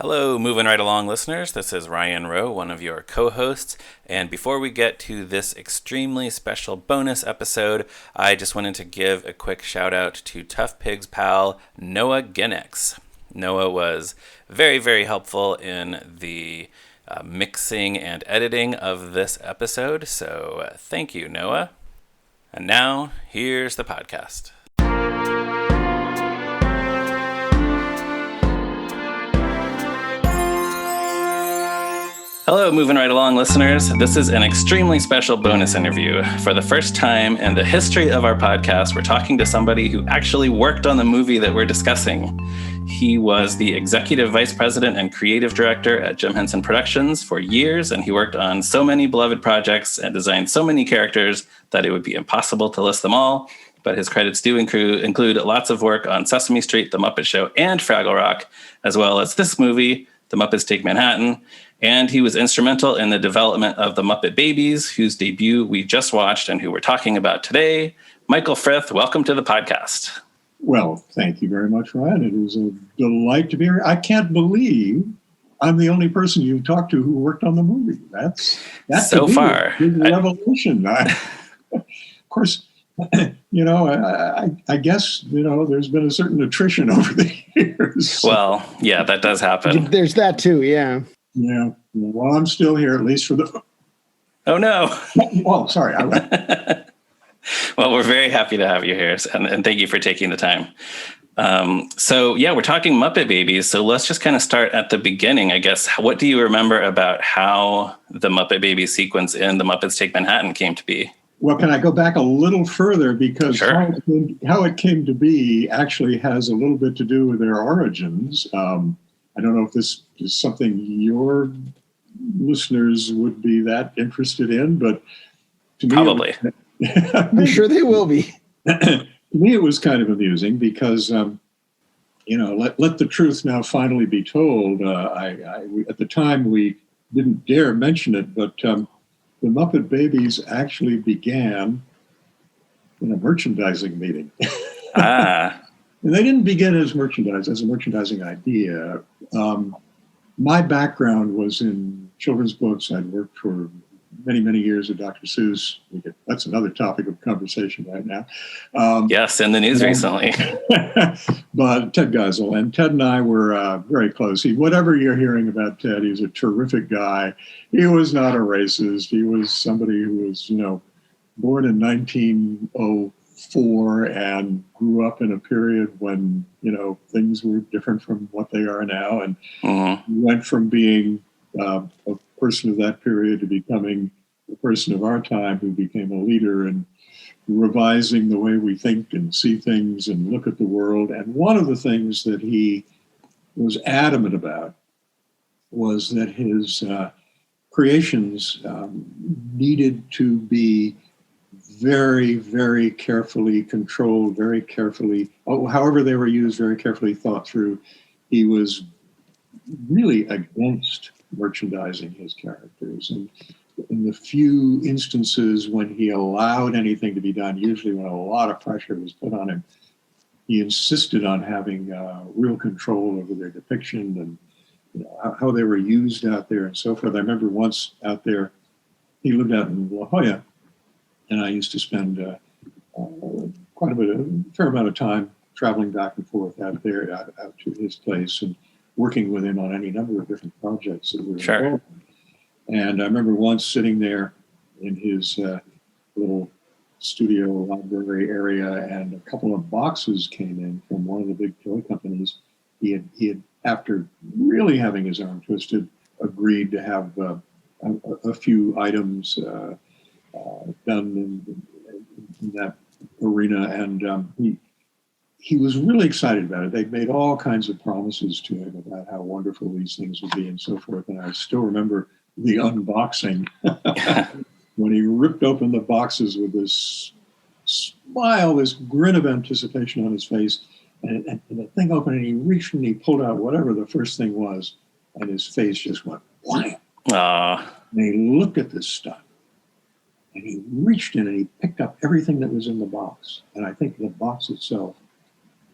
Hello, moving right along, listeners. This is Ryan Roe, one of your co hosts. And before we get to this extremely special bonus episode, I just wanted to give a quick shout out to Tough Pig's pal, Noah Ginix. Noah was very helpful in the mixing and editing of this episode. So thank you, Noah. And now, here's the podcast. Hello, moving right along, listeners. This is an extremely special bonus interview. For the first time in the history of our podcast, we're talking to somebody who actually worked on the movie that we're discussing. He was the executive vice president and creative director at Jim Henson Productions for years, and he worked on so many beloved projects and designed so many characters that it would be impossible to list them all. But his credits do include lots of work on Sesame Street, The Muppet Show, and Fraggle Rock, as well as this movie, The Muppets Take Manhattan. And he was instrumental in the development of the Muppet Babies, whose debut we just watched and who we're talking about today. Michael Frith, welcome to the podcast. Well, thank you very much, Ryan. It is a delight to be here. I can't believe I'm the only person you've talked to who worked on the movie. That's so far a revelation. Of course, I guess, there's been a certain attrition over the years. Well, yeah, that does happen. There's that too, yeah. Yeah. Well, I'm still here, at least for the... Oh, no. Oh, sorry. Well, we're very happy to have you here, and thank you for taking the time. We're talking Muppet Babies, so let's just kind of start at the beginning, I guess. What do you remember about how the Muppet Babies sequence in The Muppets Take Manhattan came to be? Well, can I go back a little further? Because sure. How it came to be actually has a little bit to do with their origins. I don't know if this is something your listeners would be that interested in, but to me, probably. I'm sure they will be. To me, it was kind of amusing because, let the truth now finally be told. At the time, we didn't dare mention it, but the Muppet Babies actually began in a merchandising meeting. Ah. And they didn't begin as a merchandising idea. My background was in children's books. I'd worked for many years with Dr. Seuss. That's another topic of conversation right now. Yes, in the news recently. But Ted Geisel, and Ted and I were very close. Whatever you're hearing about Ted, he's a terrific guy. He was not a racist. He was somebody who was, born in 1904 and grew up in a period when, things were different from what they are now. And went from being a person of that period to becoming a person of our time who became a leader and revising the way we think and see things and look at the world. And one of the things that he was adamant about was that his creations needed to be very carefully controlled, very carefully, however they were used, very carefully thought through. He was really against merchandising his characters. And in the few instances when he allowed anything to be done, usually when a lot of pressure was put on him, he insisted on having real control over their depiction and how they were used out there and so forth. I remember once out there, he lived out in La Jolla, and I used to spend quite a fair amount of time traveling back and forth out there, out to his place, and working with him on any number of different projects that were involved. And I remember once sitting there in his little studio library area, and a couple of boxes came in from one of the big toy companies. He had, after really having his arm twisted, agreed to have a few items done in that arena, and he was really excited about it. They'd made all kinds of promises to him about how wonderful these things would be and so forth. And I still remember the unboxing when he ripped open the boxes with this smile, this grin of anticipation on his face, and the thing opened, and he reached and he pulled out whatever the first thing was, and his face just went wham. And he looked at this stuff. And he reached in and he picked up everything that was in the box, and I think the box itself,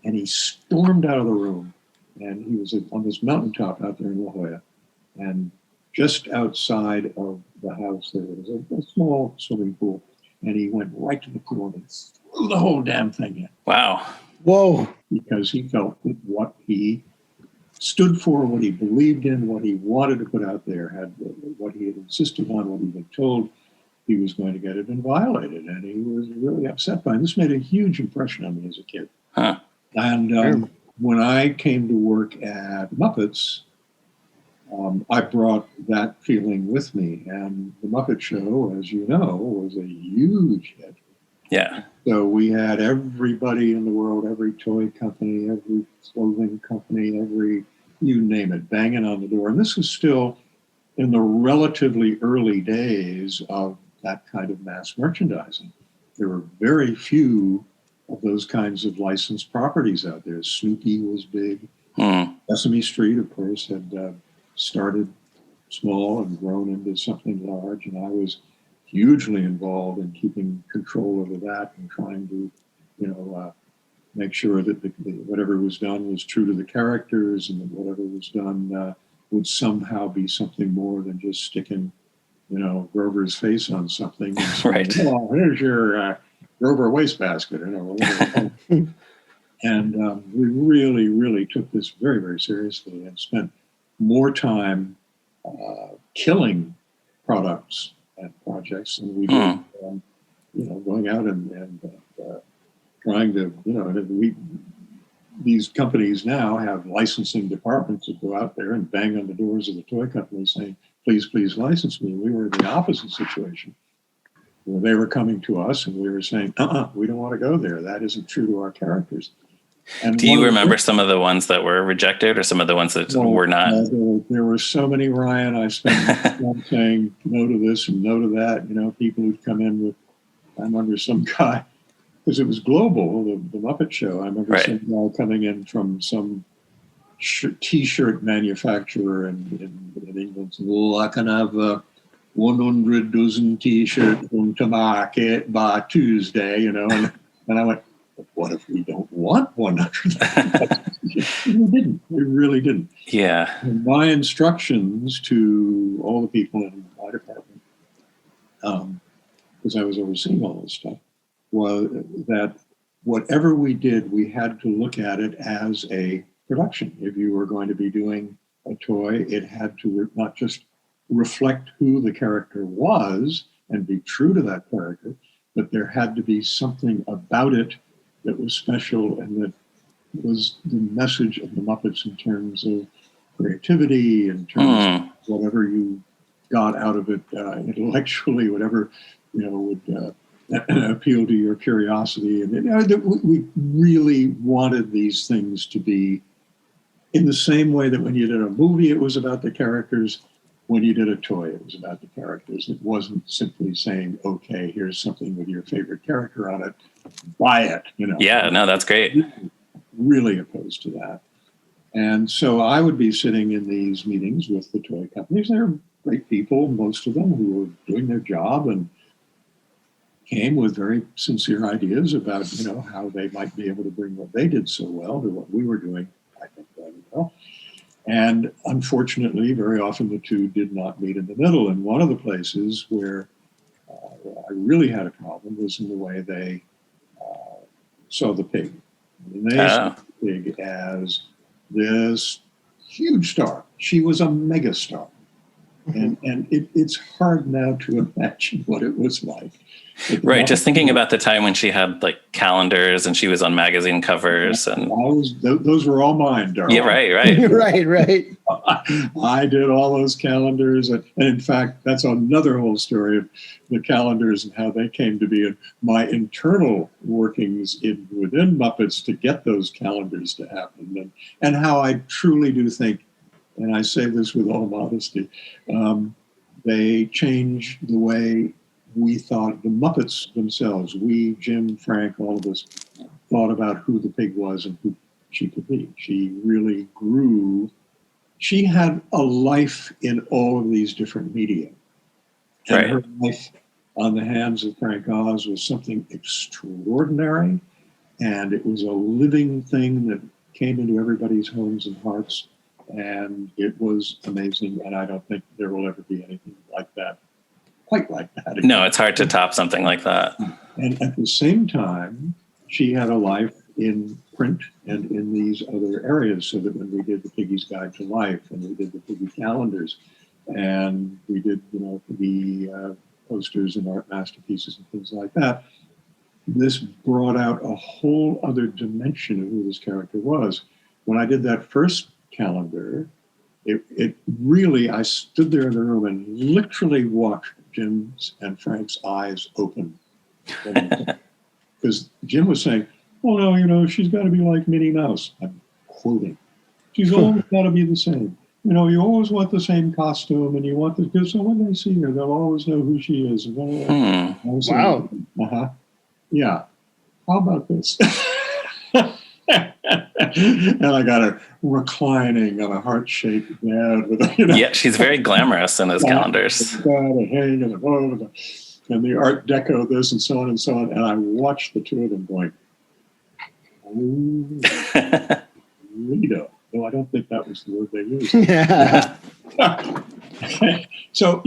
and he stormed out of the room And he was on this mountaintop out there in La Jolla. And just outside of the house, there was a small swimming pool. And he went right to the pool and threw the whole damn thing in. Wow. Whoa. Because he felt that what he stood for, what he believed in, what he wanted to put out there, what he had insisted on, what he'd been told, he was going to get it and violated. And he was really upset by it. This made a huge impression on me as a kid. Huh. And when I came to work at Muppets, I brought that feeling with me. And the Muppet Show, as you know, was a huge hit. Yeah. So we had everybody in the world, every toy company, every clothing company, you name it, banging on the door. And this was still in the relatively early days of that kind of mass merchandising. There were very few of those kinds of licensed properties out there. Snoopy was big. Sesame Street, of course, had started small and grown into something large. And I was hugely involved in keeping control over that and trying to, make sure that whatever was done was true to the characters, and that whatever was done would somehow be something more than just sticking, Grover's face on something. And saying, Right. Oh, here's your Grover wastebasket. And we really, really took this very, very seriously and spent more time killing products and projects than we did, going out and trying to, these companies now have licensing departments that go out there and bang on the doors of the toy companies saying, please, please license me. We were in the opposite situation where they were coming to us and we were saying, we don't want to go there. That isn't true to our characters. And do you remember some of the ones that were rejected or some of the ones that were not? There were so many, Ryan. I spent time saying no to this and no to that. People who'd come in with, I remember some guy, because it was global, the Muppet Show. I remember some guy coming in from some T-shirt manufacturer in England. Well, I can have 100 dozen T-shirts to market by Tuesday, and I went, what if we don't want 100? We didn't. We really didn't. Yeah. And my instructions to all the people in my department, because I was overseeing all this stuff, was that whatever we did, we had to look at it as a production. If you were going to be doing a toy, it had to not just reflect who the character was and be true to that character, but there had to be something about it that was special and that was the message of the Muppets in terms of creativity, in terms of whatever you got out of it intellectually, whatever would appeal to your curiosity. And we really wanted these things to be in the same way that when you did a movie, it was about the characters. When you did a toy, it was about the characters. It wasn't simply saying, okay, here's something with your favorite character on it, buy it. Yeah, no, that's great. Really opposed to that. And so I would be sitting in these meetings with the toy companies. They're great people, most of them, who were doing their job and came with very sincere ideas about, how they might be able to bring what they did so well to what we were doing, I think, very well. And unfortunately, very often the two did not meet in the middle. And one of the places where I really had a problem was in the way they saw the pig. And they saw the pig as this huge star. She was a megastar. And it's hard now to imagine what it was like. Right, just thinking about the time when she had like calendars and she was on magazine covers, and those were all mine, Darryl. Yeah, right. right. I did all those calendars, and in fact, that's another whole story of the calendars and how they came to be, and my internal workings within Muppets to get those calendars to happen, and how I truly do think, and I say this with all modesty, they changed the way we thought, the Muppets themselves, we, Jim, Frank, all of us, thought about who the pig was and who she could be. She really grew. She had a life in all of these different media. And her life on the hands of Frank Oz was something extraordinary. And it was a living thing that came into everybody's homes and hearts, and it was amazing. And I don't think there will ever be anything like that, quite like that again. No, it's hard to top something like that. And at the same time, she had a life in print and in these other areas, so that when we did the Piggy's Guide to Life, and we did the Piggy calendars, and we did, Piggy posters and art masterpieces and things like that, this brought out a whole other dimension of who this character was. When I did that first calendar, it really, I stood there in the room and literally watched Jim's and Frank's eyes open. Because Jim was saying, "Oh no, she's got to be like Minnie Mouse." I'm quoting. "She's always got to be the same. You always want the same costume, and you want the, so when they see her, they'll always know who she is." Wow. Yeah. How about this? And I got her reclining on a heart-shaped bed with Yeah, she's very glamorous in those calendars. And the Art Deco this and so on and so on. And I watched the two of them going, "Oh, Lido." Though I don't think that was the word they used. Yeah. So,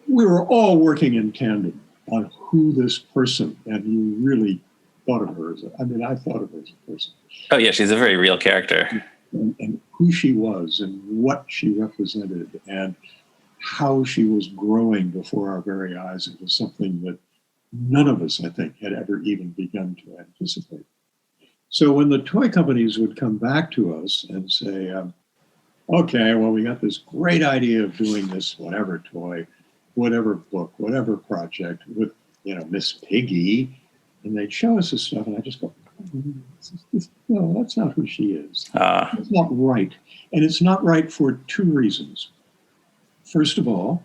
we were all working in tandem on who this person, and you really thought of her as I thought of her as a person. Oh, yeah, she's a very real character. And who she was and what she represented and how she was growing before our very eyes. It was something that none of us, I think, had ever even begun to anticipate. So when the toy companies would come back to us and say, "Okay, well, we got this great idea of doing this whatever toy, whatever book, whatever project with, Miss Piggy," and they'd show us this stuff, and I just go, "No, that's not who she is. It's not right." And it's not right for two reasons. First of all,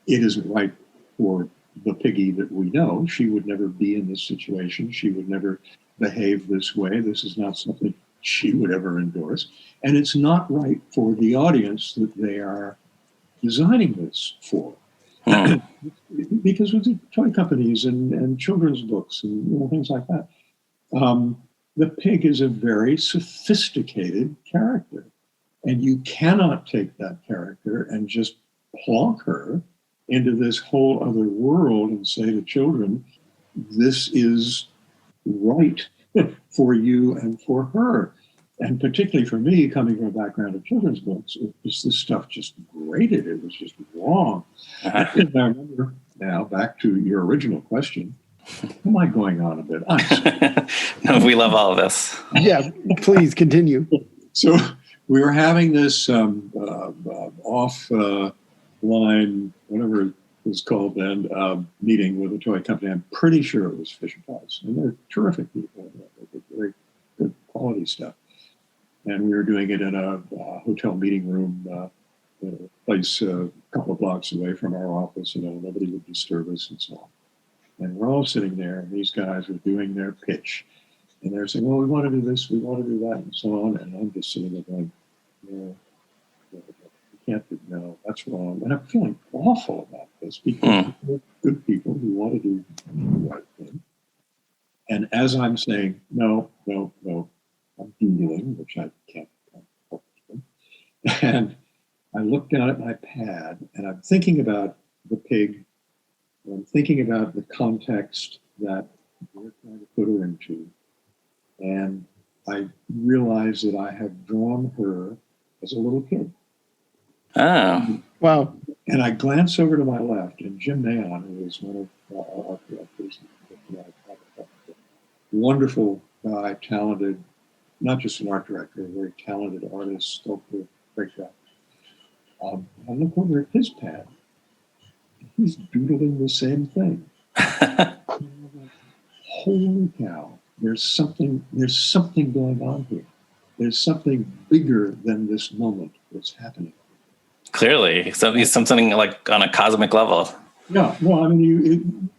it isn't right for the Piggy that we know. She would never be in this situation. She would never behave this way. This is not something she would ever endorse. And it's not right for the audience that they are designing this for. Because with the toy companies and children's books and things like that, the pig is a very sophisticated character. And you cannot take that character and just plonk her into this whole other world and say to children, "This is right for you and for her." And particularly for me, coming from a background of children's books, this stuff just grated. It was just wrong. And I remember now, back to your original question, am I going on a bit? I'm sorry. No, we love all of this. Yeah, please continue. So we were having this offline, whatever it was called then, meeting with a toy company. I'm pretty sure it was Fisher Price. And they're terrific people. They did very good quality stuff. And we were doing it in a hotel meeting room, a place a couple of blocks away from our office. Nobody would disturb us and so on. And we're all sitting there, and these guys were doing their pitch. And they're saying, "Well, we want to do this, we want to do that," and so on. And I'm just sitting there going, "No, you can't do, no, that's wrong." And I'm feeling awful about this because we're good people who want to do the right thing. And as I'm saying, no, I'm Googling, which I can't help with. And I look down at my pad, and I'm thinking about the pig. And I'm thinking about the context that we're trying to put her into. And I realize that I have drawn her as a little kid. Oh. Wow. And I glance over to my left, and Jim Mayon, who is one of our directors, wonderful guy, talented, not just an art director, a very talented artist, sculptor, great guy. I look over at his pad. He's doodling the same thing. Holy cow! There's something going on here. There's something bigger than this moment that's happening. Clearly, something like on a cosmic level. Yeah, well, I mean,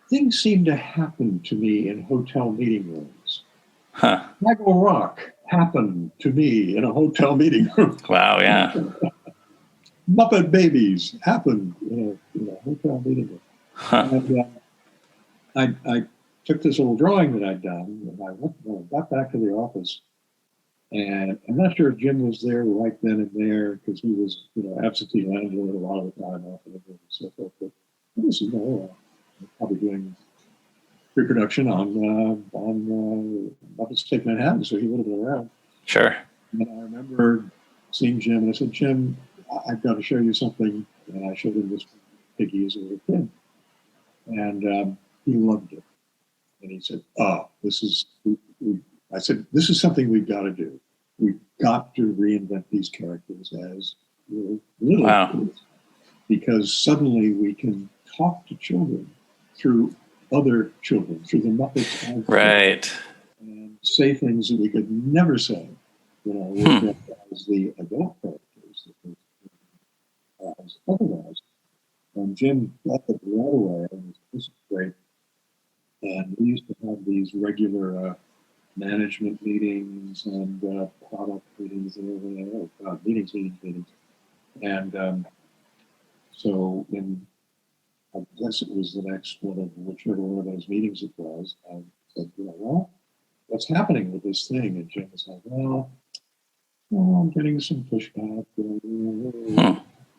things seem to happen to me in hotel meeting rooms. Michael Rock happened to me in a hotel meeting room. Wow, yeah. Muppet Babies happened in a hotel meeting room. And took this old drawing that I'd done, and I got back to the office, and I'm not sure if Jim was there right then and there because he was, absentee landlord a lot of the time off and so forth. But this is probably doing pre-production on Muppets Take Manhattan, so he would have been around. Sure. And I remember seeing Jim, and I said, Jim, I've got to show you something. And I showed him this piggy as a little kid. And he loved it. And he said, I said, this is something we've got to do. We've got to reinvent these characters as little kids. Because suddenly we can talk to children through other children, through the Muppets. Right. And say things that we could never say, as the adult characters, as otherwise. And Jim got it right away, and this is great. And we used to have these regular management meetings and product meetings and everything. Meetings. And so I guess it was the next one of whichever one of those meetings it was, I said, well, what's happening with this thing? And Jim was like, well, I'm getting some pushback.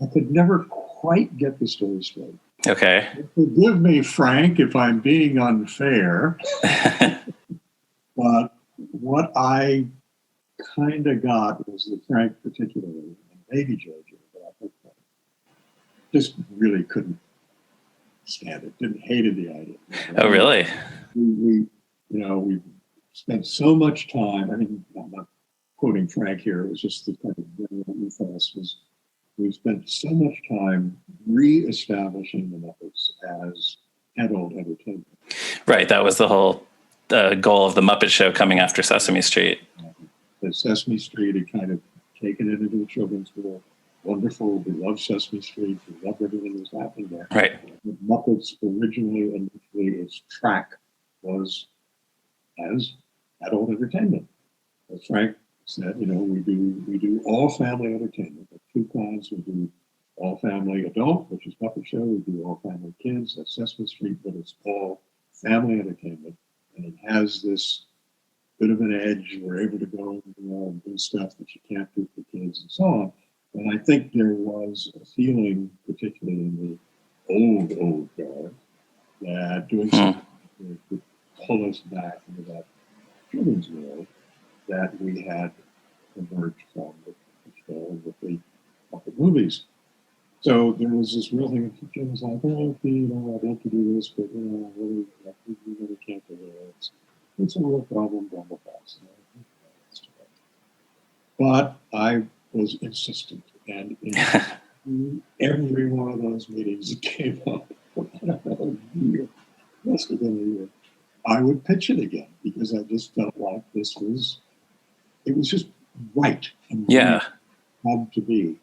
I could never quite get the story straight. Okay. Forgive me, Frank, if I'm being unfair. But what I kind of got was that Frank particularly, and maybe Jojo, but I think just really couldn't stand it. Hated the idea. Oh, really? We spent so much time. I mean, I'm not quoting Frank here. It was just the kind of general ethos was we spent so much time re-establishing the Muppets as adult entertainment. Right. That was the whole goal of the Muppet Show coming after Sesame Street. The Sesame Street had kind of taken it into the children's world. Wonderful. We loved Sesame Street. We loved everything that was happening there. Right. The Muppets originally, its track was as adult entertainment. As Frank said, we do all family entertainment. There are two kinds. We do all family adult, which is Muppet Show. We do all family kids. That's Sesame Street, but it's all family entertainment, and it has this bit of an edge. We're able to go and do stuff that you can't do for kids and so on. And I think there was a feeling, particularly in the old guard, that doing something that would pull us back into that children's world that we had emerged from the show and with the Muppet movies. So there was this real thing. Jim was like, I'd like to do this, but we really can't do it. It's a real problem, blah, blah, blah. But I was insistent, and in every one of those meetings it came up for a year, less than a year. I would pitch it again because I just felt like it was just right. And yeah. Had to be.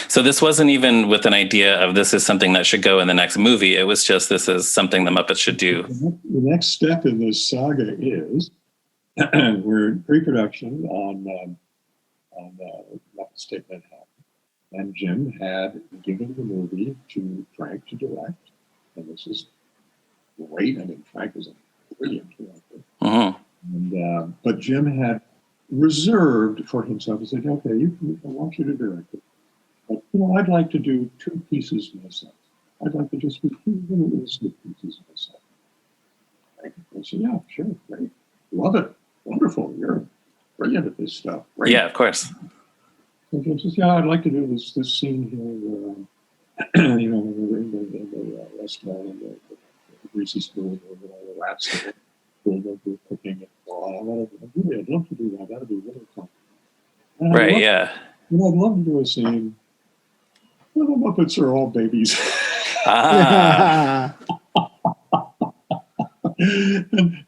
So this wasn't even with an idea of this is something that should go in the next movie. It was just this is something the Muppets should do. The next step in this saga is we're in pre-production on Muppets Take Manhattan. And Jim had given the movie to Frank to direct. And this is great. I mean, Frank was a brilliant director. Mm-hmm. But Jim had reserved for himself. He said, okay, I want you to direct it. But, I'd like to do 2 pieces myself. I'd like to just do 2 little sneak pieces myself. I said, yeah, sure, great. Love it. Wonderful. You're brilliant at this stuff. Great. Yeah, of course. So Jim says, yeah, I'd like to do this scene here where, in the restaurant and the greasy spoon where all the rats are cooking. I'd love to do that. That'd be really fun. Right, yeah. I'd love to do a scene where the Muppets are all babies. And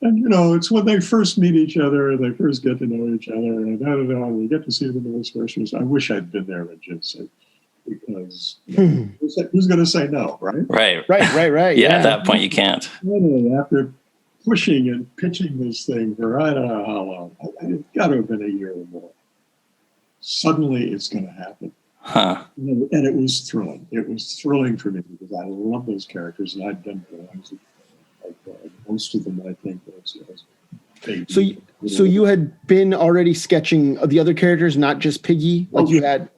it's when they first meet each other, they first get to know each other, and we get to see them in those first years. I wish I'd been there when Jim said, because who's going to say no, right? Right. Yeah, at that point you can't. After pushing and pitching this thing for I don't know how long, it's got to have been a year or more. Suddenly it's going to happen. Huh. And it was thrilling. It was thrilling for me because I love those characters, and I'd done drawings of most of them, I think, as baby. So you had been already sketching the other characters, not just Piggy. Like you had.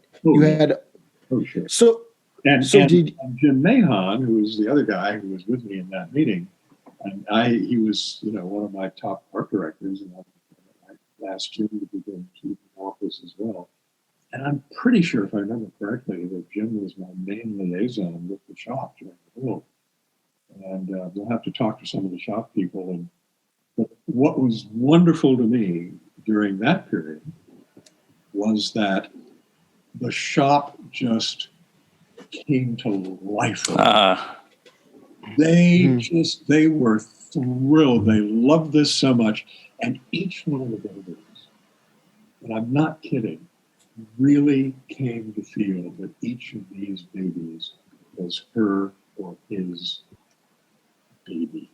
Oh, sure. So And did Jim Mahon, who was the other guy who was with me in that meeting, and he was, one of my top art directors, and I asked Jim to begin keeping office as well. And I'm pretty sure, if I remember correctly, that Jim was my main liaison with the shop during the build. And we'll have to talk to some of the shop people. But what was wonderful to me during that period was that the shop just came to life. They were thrilled. They loved this so much. And each one of the builders, and I'm not kidding, really came to feel that each of these babies was her or his baby.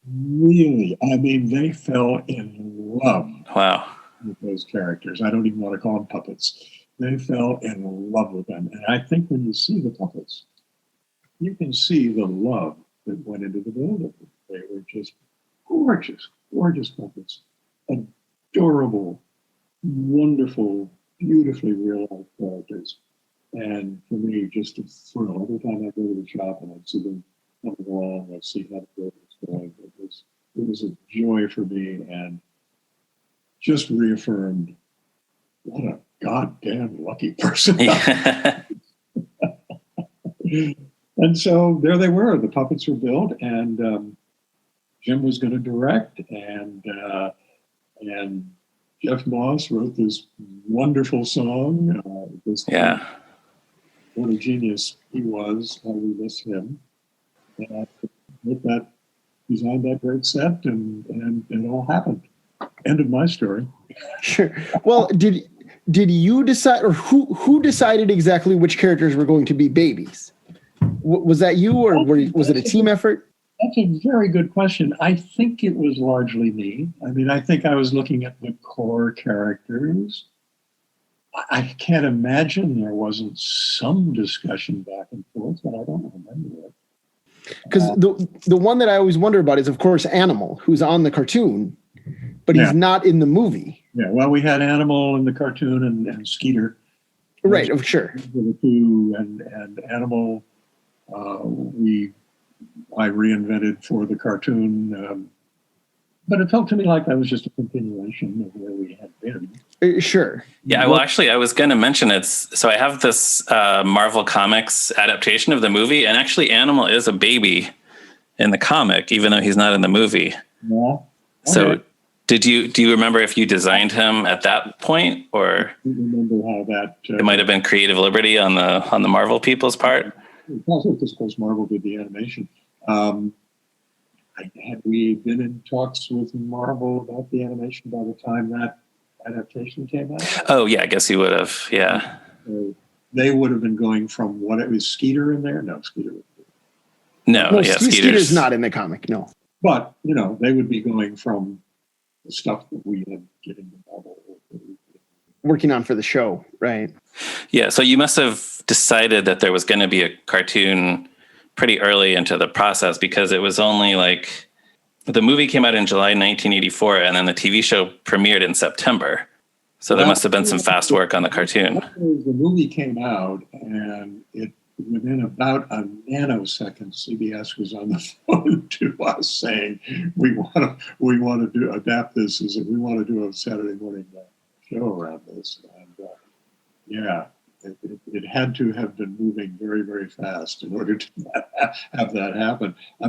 Really, I mean, they fell in love with those characters. I don't even want to call them puppets. They fell in love with them. And I think when you see the puppets, you can see the love that went into the build of them. They were just gorgeous, gorgeous puppets. Adorable, wonderful, beautifully realized characters. And for me, just a thrill. Every time I go to the shop and I'd see them coming along, I'd see how the build was going. It was a joy for me and just reaffirmed what a goddamn lucky person. And so there they were. The puppets were built, and Jim was going to direct, and Jeff Moss wrote this wonderful song. What a genius he was. How we miss him. And I designed that great set, and it all happened. End of my story. Sure. Well, did you decide, or who decided exactly which characters were going to be babies? Was that you, or was it a team effort? That's a very good question. I think it was largely me. I mean, I think I was looking at the core characters. I can't imagine there wasn't some discussion back and forth, but I don't remember it. Because the one that I always wonder about is, of course, Animal, who's on the cartoon, but he's not in the movie. Yeah, well, we had Animal in the cartoon and Skeeter. Right, sure. The two and Animal, I reinvented for the cartoon, but it felt to me like that was just a continuation of where we had been. Sure. Yeah, well, actually, I was going to mention so I have this Marvel Comics adaptation of the movie, and actually Animal is a baby in the comic, even though he's not in the movie. Yeah. Okay. So do you remember if you designed him at that point, or I don't remember how that it might have been creative liberty on the Marvel people's part? Also, because of course Marvel did the animation. Had we been in talks with Marvel about the animation by the time that adaptation came out? Oh yeah, I guess you would have. Yeah. They would have been going from what it was Skeeter in there? No, Skeeter. No, Skeeter's not in the comic. No. But they would be going from the stuff that we had given to Marvel. Working on for the show, right? Yeah, so you must have decided that there was going to be a cartoon pretty early into the process, because it was only like the movie came out in July 1984, and then the TV show premiered in September. So there must have been some fast work on the cartoon. The movie came out, and within about a nanosecond, CBS was on the phone to us saying, "We want to adapt this. We want to do a Saturday morning show around this." And it had to have been moving very, very fast in order to have that happen. We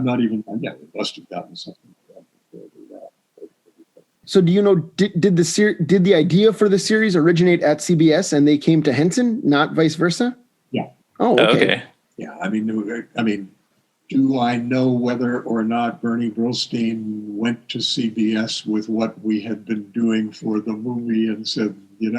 must have gotten something done before that. So do you know, did the idea for the series originate at CBS and they came to Henson, not vice versa? Yeah. Oh, okay. Yeah, I mean, do I know whether or not Bernie Brillstein went to CBS with what we had been doing for the movie and said, You're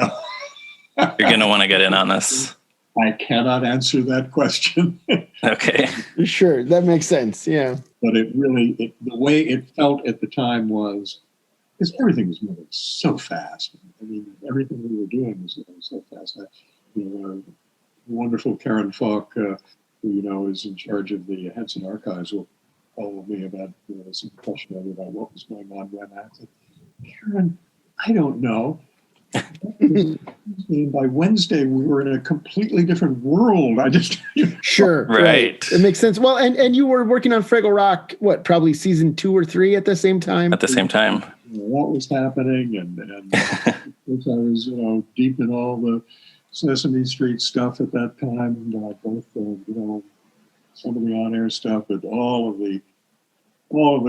going to want to get in on this. I cannot answer that question. Okay. Sure, that makes sense, yeah. But the way it felt at the time was, because everything was moving so fast. I mean, everything we were doing was moving so fast. Wonderful Karen Falk, who is in charge of the Henson Archives. Well, told me about some question about what was going on when I said, Karen, I don't know. And by Wednesday, we were in a completely different world. I just Sure, right. It makes sense. Well, and you were working on Fraggle Rock, what, probably season 2 or 3 at the same time? At the same time. What was happening, and of course I was deep in all the Sesame Street stuff at that time, both some of the on-air stuff, but all of the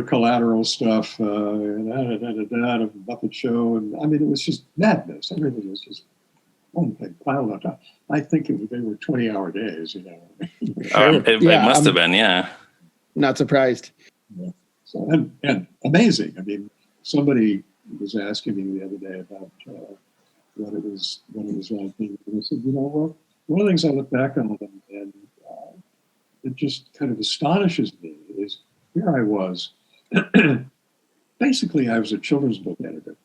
collateral stuff, and the Muppet Show, and I mean it was just madness. Everything was just one thing piled on top. I think they were 20-hour days, Sure. It must have been, yeah. Not surprised. Yeah. So and amazing. I mean, somebody was asking me the other day about what it was like. And I said, what? One of the things I look back on and it just kind of astonishes me is here I was. Basically, I was a children's book editor,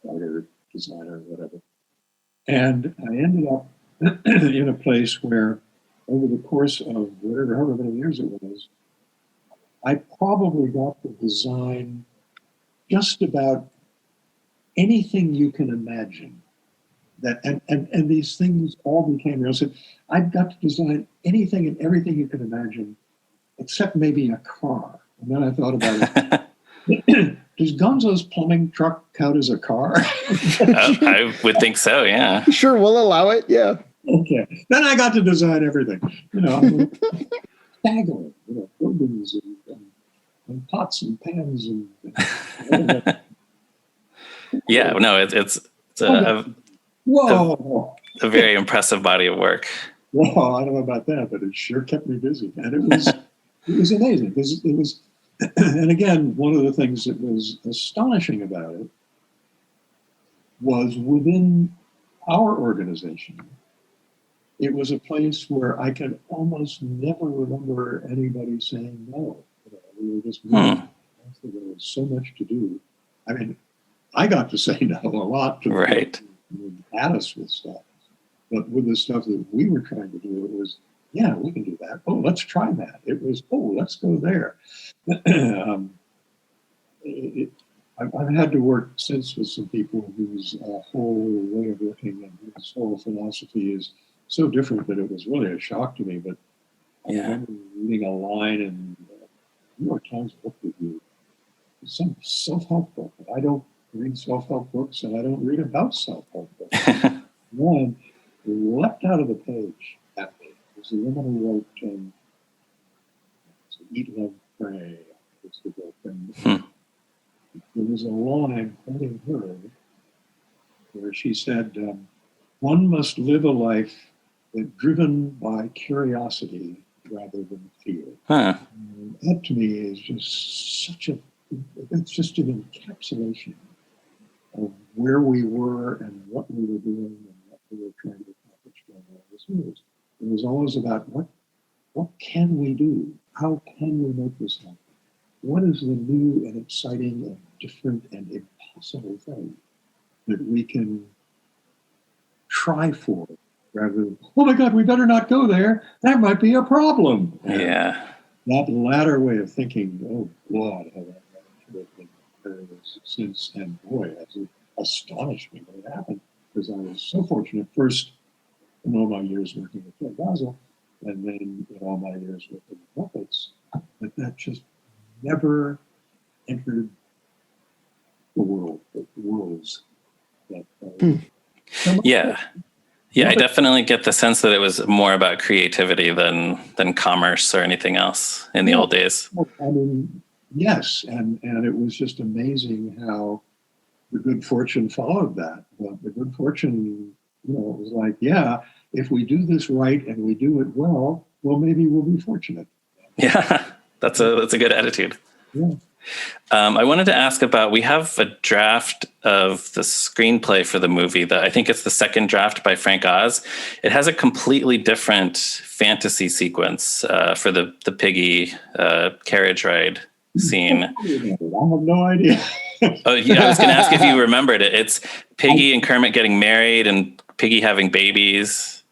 writer, designer, whatever. And I ended up in a place where, over the course of however many years it was, I probably got to design just about anything you can imagine. And these things all became real. So I've got to design anything and everything you can imagine, except maybe a car. And then I thought about it. Does Gonzo's plumbing truck count as a car? I would think so, yeah. Sure, we'll allow it, yeah. Okay. Then I got to design everything. Staggering, buildings and pots and pans and Yeah, no, it's whoa. A very impressive body of work. Well, I don't know about that, but it sure kept me busy, and it was amazing. It was, and again, one of the things that was astonishing about it was within our organization, it was a place where I could almost never remember anybody saying no. We were just there was so much to do. I mean, I got to say no a lot to right. at us with stuff. But with the stuff that we were trying to do, it was, yeah, we can do that. Oh, let's try that. It was, oh, let's go there. I've had to work since with some people whose whole way of working and whose whole philosophy is so different that it was really a shock to me. But I remember reading a line in New York Times book review, some self-help book. I don't read self-help books, and I don't read about self-help books. One leapt out of the page at me. It was a woman who wrote Eat, Love, Pray. It's the book. And there was a line quoting her where she said, one must live a life that driven by curiosity rather than fear. That to me is just it's just an encapsulation of where we were and what we were doing and what we were trying to accomplish during all these years. It was always about what can we do? How can we make this happen? What is the new and exciting and different and impossible thing that we can try for rather than, oh my God, we better not go there. That might be a problem. Yeah. That latter way of thinking, oh God, how that since, and boy, it astonished me when it happened, because I was so fortunate first in all my years working with Ted Basil, and then in all my years with the Muppets, that just never entered the worlds that Yeah, I definitely get the sense that it was more about creativity than commerce or anything else in the old days. I mean, yes, and it was just amazing how the good fortune followed that. But the good fortune, it was like, yeah, if we do this right and we do it well, maybe we'll be fortunate. Yeah, that's a good attitude. Yeah. I wanted to ask about, we have a draft of the screenplay for the movie that I think it's the second draft by Frank Oz. It has a completely different fantasy sequence for the Piggy carriage ride scene. I have no idea. Oh, yeah, I was going to ask if you remembered it. It's Piggy and Kermit getting married and Piggy having babies.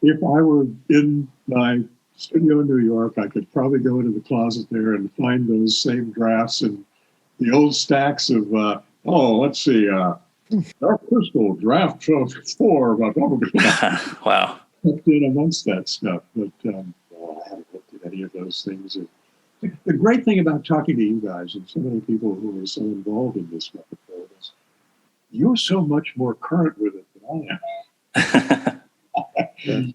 If I were in my studio in New York, I could probably go into the closet there and find those same drafts and the old stacks of, let's see, Dark Crystal draft 4, blah, blah, blah. Wow. In amongst that stuff, but I haven't looked at any of those things. The great thing about talking to you guys and so many people who are so involved in this Muppet world is you're so much more current with it than I am.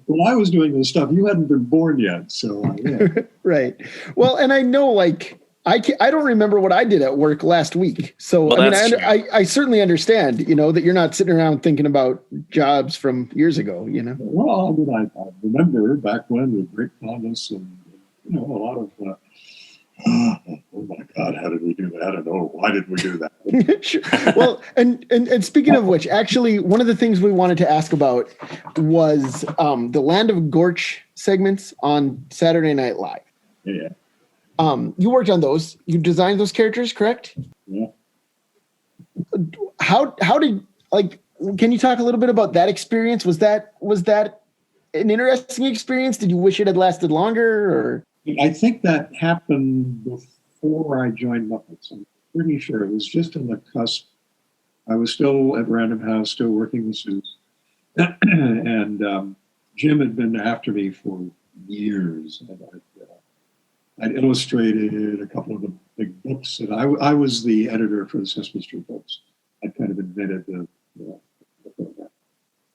When I was doing this stuff, you hadn't been born yet, so yeah. Right. Well, and I know, like, I don't remember what I did at work last week. So, Well, I certainly understand, that you're not sitting around thinking about jobs from years ago, Well, I remember back when with great fondness and, a lot of, oh my God, how did we do that? And why did we do that? Sure. Well, and speaking of which, actually, one of the things we wanted to ask about was the Land of Gorch segments on Saturday Night Live. Yeah. You worked on those. You designed those characters, correct? Yeah. How did, like, can you talk a little bit about that experience? Was that an interesting experience? Did you wish it had lasted longer, or? I think that happened before I joined Muppets. I'm pretty sure it was just on the cusp. I was still at Random House, still working the suits. And Jim had been after me for years. And I'd illustrated a couple of the big books. And I was the editor for the Sesame Street books. I kind of invented the program.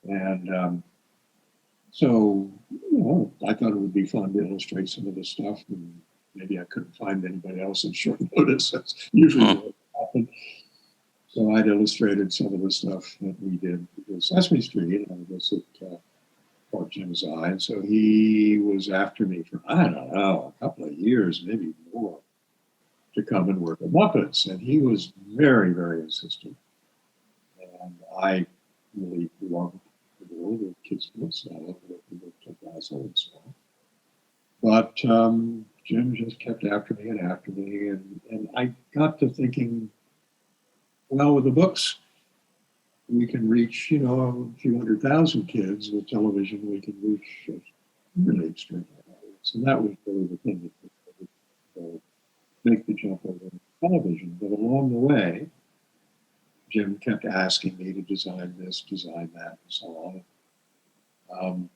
And so, I thought it would be fun to illustrate some of the stuff. And maybe I couldn't find anybody else in short notice. That's usually what happened. So I'd illustrated some of the stuff that we did with Sesame Street. And I was at caught Jim's eye. And so he was after me for, I don't know, a couple of years, maybe more, to come and work at Muppets. And he was very, very insistent. And I really loved the world of kids' books. I loved working with Ted Basil and so on. But Jim just kept after me. And I got to thinking, well, with the books, we can reach, a few 100,000 kids. With television, we can reach a really extreme audience. And that was really the thing that make the jump over to television. But along the way, Jim kept asking me to design this, design that, and so on.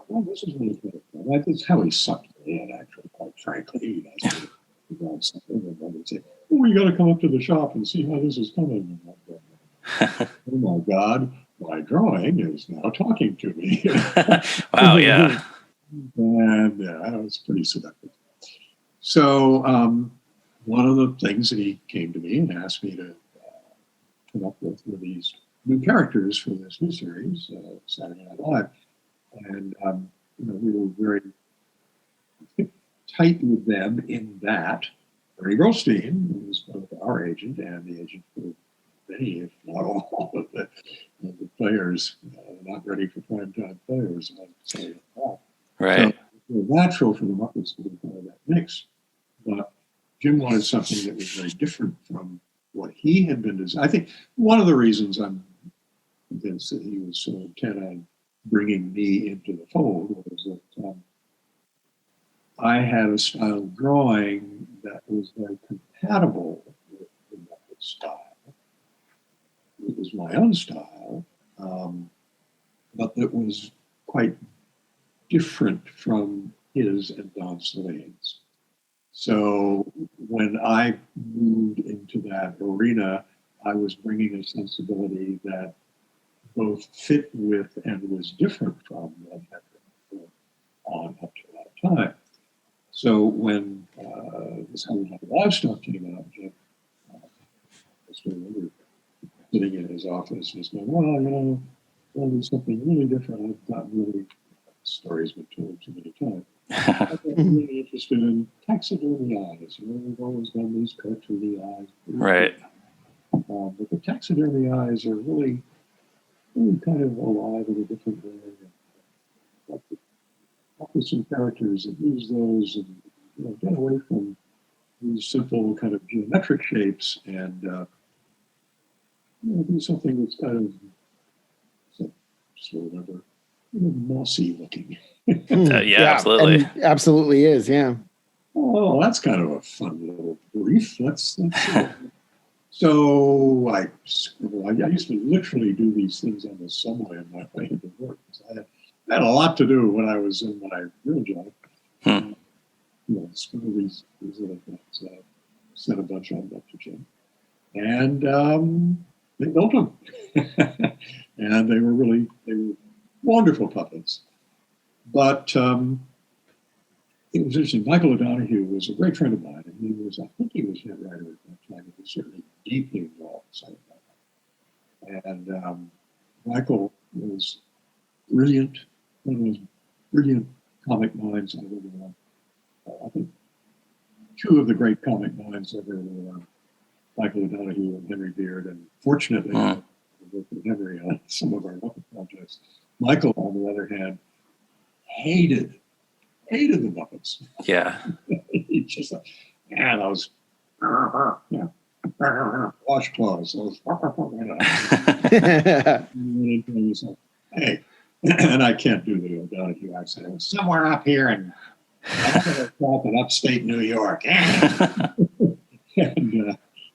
Well, this is really good. That's how he sucked me in, actually, quite frankly. He'd ask me to design something, and then he'd say, you got to come up to the shop and see how this is coming. Oh my God, my drawing is now talking to me. Wow, yeah. And yeah, it was pretty seductive. So one of the things that he came to me and asked me to come up with were these new characters for this new series, Saturday Night Live. And we were very tight with them in that Ernie Goldstein, who was both our agent and the agent for many, if not all, of the players, not ready for primetime players. Right. So it was natural for the Muppets to be part of that mix. But Jim wanted something that was very different from what he had been designing. I think one of the reasons I'm convinced that he was so intent on bringing me into the fold was that I had a style of drawing that was very compatible with the Muppet style. It was my own style, but that was quite different from his and Don Selene's. So when I moved into that arena, I was bringing a sensibility that both fit with and was different from what had been on up to that time. So when this Saturday Night Live stuff came out, Jim, I still remember sitting in his office and he's going, well, I'll do something really different. I've gotten really, stories been told too many times. I've been really interested in taxidermy eyes. We've always done these cartoony eyes. Right. But the taxidermy eyes are really kind of alive in a different way. Up with some characters and use those and get away from these simple kind of geometric shapes and do something that's kind of, just remember, mossy looking. Yeah, absolutely. And absolutely is. Yeah. Oh, that's kind of a fun little brief. Let's So I used to literally do these things on the subway on my way into work. I had a lot to do when I was in my real job. Some of these little things. Sent a bunch of them up to Jim, and they built them, and they were wonderful puppets. But it was interesting. Michael O'Donoghue was a great friend of mine, and I think he was head writer at that time. He was certainly deeply involved in Saturday Night Live. And Michael was brilliant, one of those brilliant comic minds I've ever known. I think two of the great comic minds ever were Michael O'Donoghue and Henry Beard, and fortunately, I worked with Henry on some of our Muppet projects. Michael, on the other hand, hated the Muppets. Yeah. He just like, those washcloths, those hey, and I can't do the O'Donoghue accent. It was somewhere up here in upstate New York. And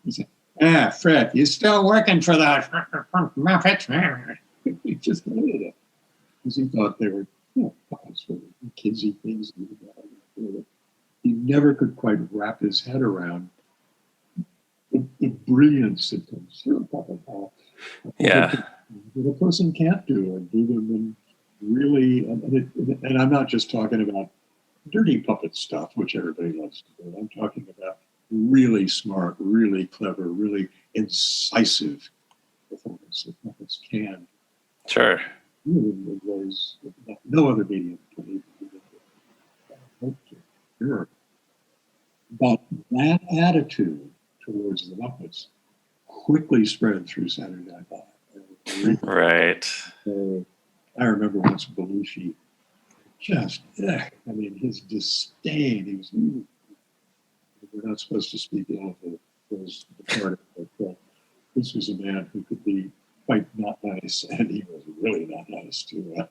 he said, Fred, you still working for the Muppets? He just hated it because he thought they were puppets for kidsy things. He never could quite wrap his head around the brilliance that comes through a puppet. Yeah. That a person can't do, and do them in really, and I'm not just talking about dirty puppet stuff, which everybody loves to do. I'm talking about really smart, really clever, really incisive performance that puppets can. Sure. In ways that no other medium can even do. Sure. But that attitude towards the Muppets quickly spread through Saturday Night Live. Right. I remember once Belushi his disdain. We're not supposed to speak ill of those departed, but this was a man who could be quite not nice, and he was really not nice to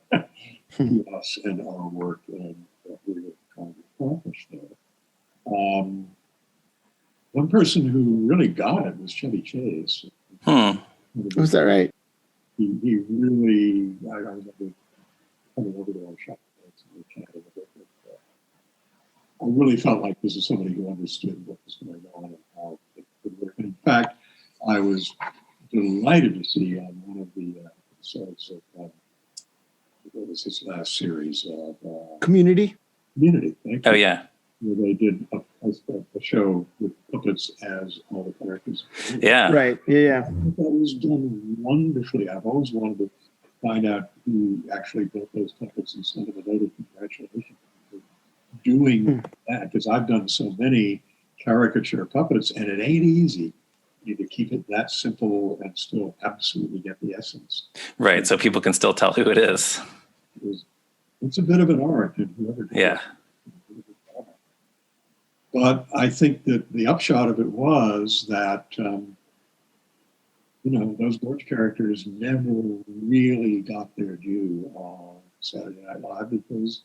us and our work and what we were trying to accomplish there. One person who really got it was Chevy Chase. Was that right? He really, I remember coming over to our shop and chatting a bit. I really felt like this is somebody who understood what was going on and how it could work. And in fact, I was delighted to see on one of the episodes of what was his last series of Community. Thank you. Oh, yeah. Where they did a show with puppets as all the characters. Yeah. Right. Yeah. That was done wonderfully. I've always wanted to find out who actually built those puppets and send them a note of congratulations for doing that, because I've done so many caricature puppets, and it ain't easy. You need to keep it that simple and still absolutely get the essence. Right. So people can still tell who it is. It's a bit of an art, and whoever did Yeah. it. But I think that the upshot of it was that, those George characters never really got their due on Saturday Night Live because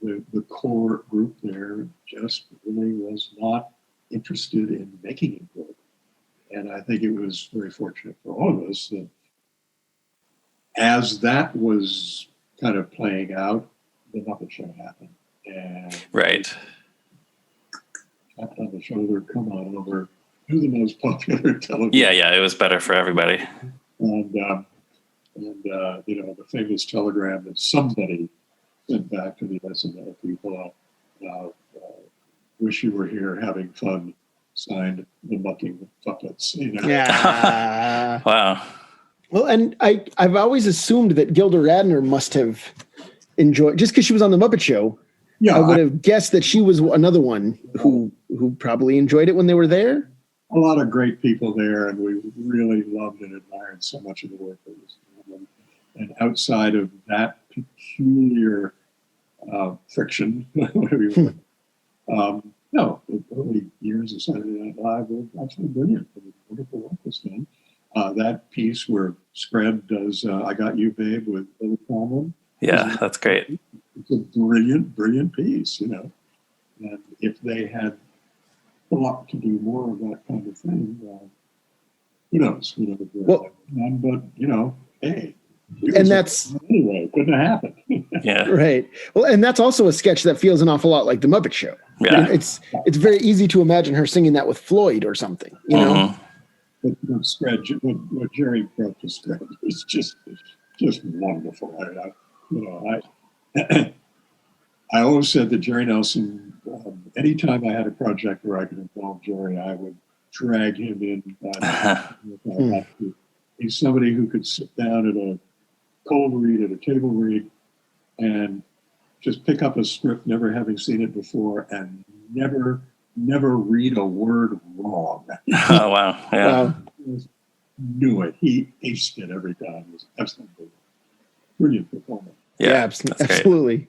the core group there just really was not interested in making it good. And I think it was very fortunate for all of us that as that was kind of playing out, the Muppet Show happened. And Right. tapped on the shoulder, come on over, do the most popular television. Yeah. It was better for everybody. And the famous telegram that somebody sent back to the SNL people, wish you were here having fun, signed the Mucking Puppets. Yeah. Wow. Well, and I've always assumed that Gilda Radner must have enjoyed, just because she was on the Muppet Show. Yeah, I would have guessed that she was another one who probably enjoyed it when they were there. a lot of great people there, and we really loved and admired so much of the work that was done. And outside of that peculiar fiction, whatever you want, no, the early years of Saturday Night Live were absolutely brilliant. It was wonderful work was done. That piece where Strand does "I Got You, Babe" with Billy Coleman. Yeah, that's great. it's a brilliant, brilliant piece, you know. And if they had thought to do more of that kind of thing, who knows? You know, Well, but you know, hey, and that's anyway, it couldn't have happened. Yeah. right. Well, and that's also a sketch that feels an awful lot like the Muppet Show. Yeah. It's very easy to imagine her singing that with Floyd or something, you know. What Jerry brought to Strand is just wonderful. I always said that Jerry Nelson, anytime I had a project where I could involve Jerry, I would drag him in. He's somebody who could sit down at a cold read, at a table read, and just pick up a script, never having seen it before, and never read a word wrong. Oh, wow. Yeah. Wow. He knew it. He aced it every time. It was absolutely brilliant performance. Yeah. Absolutely.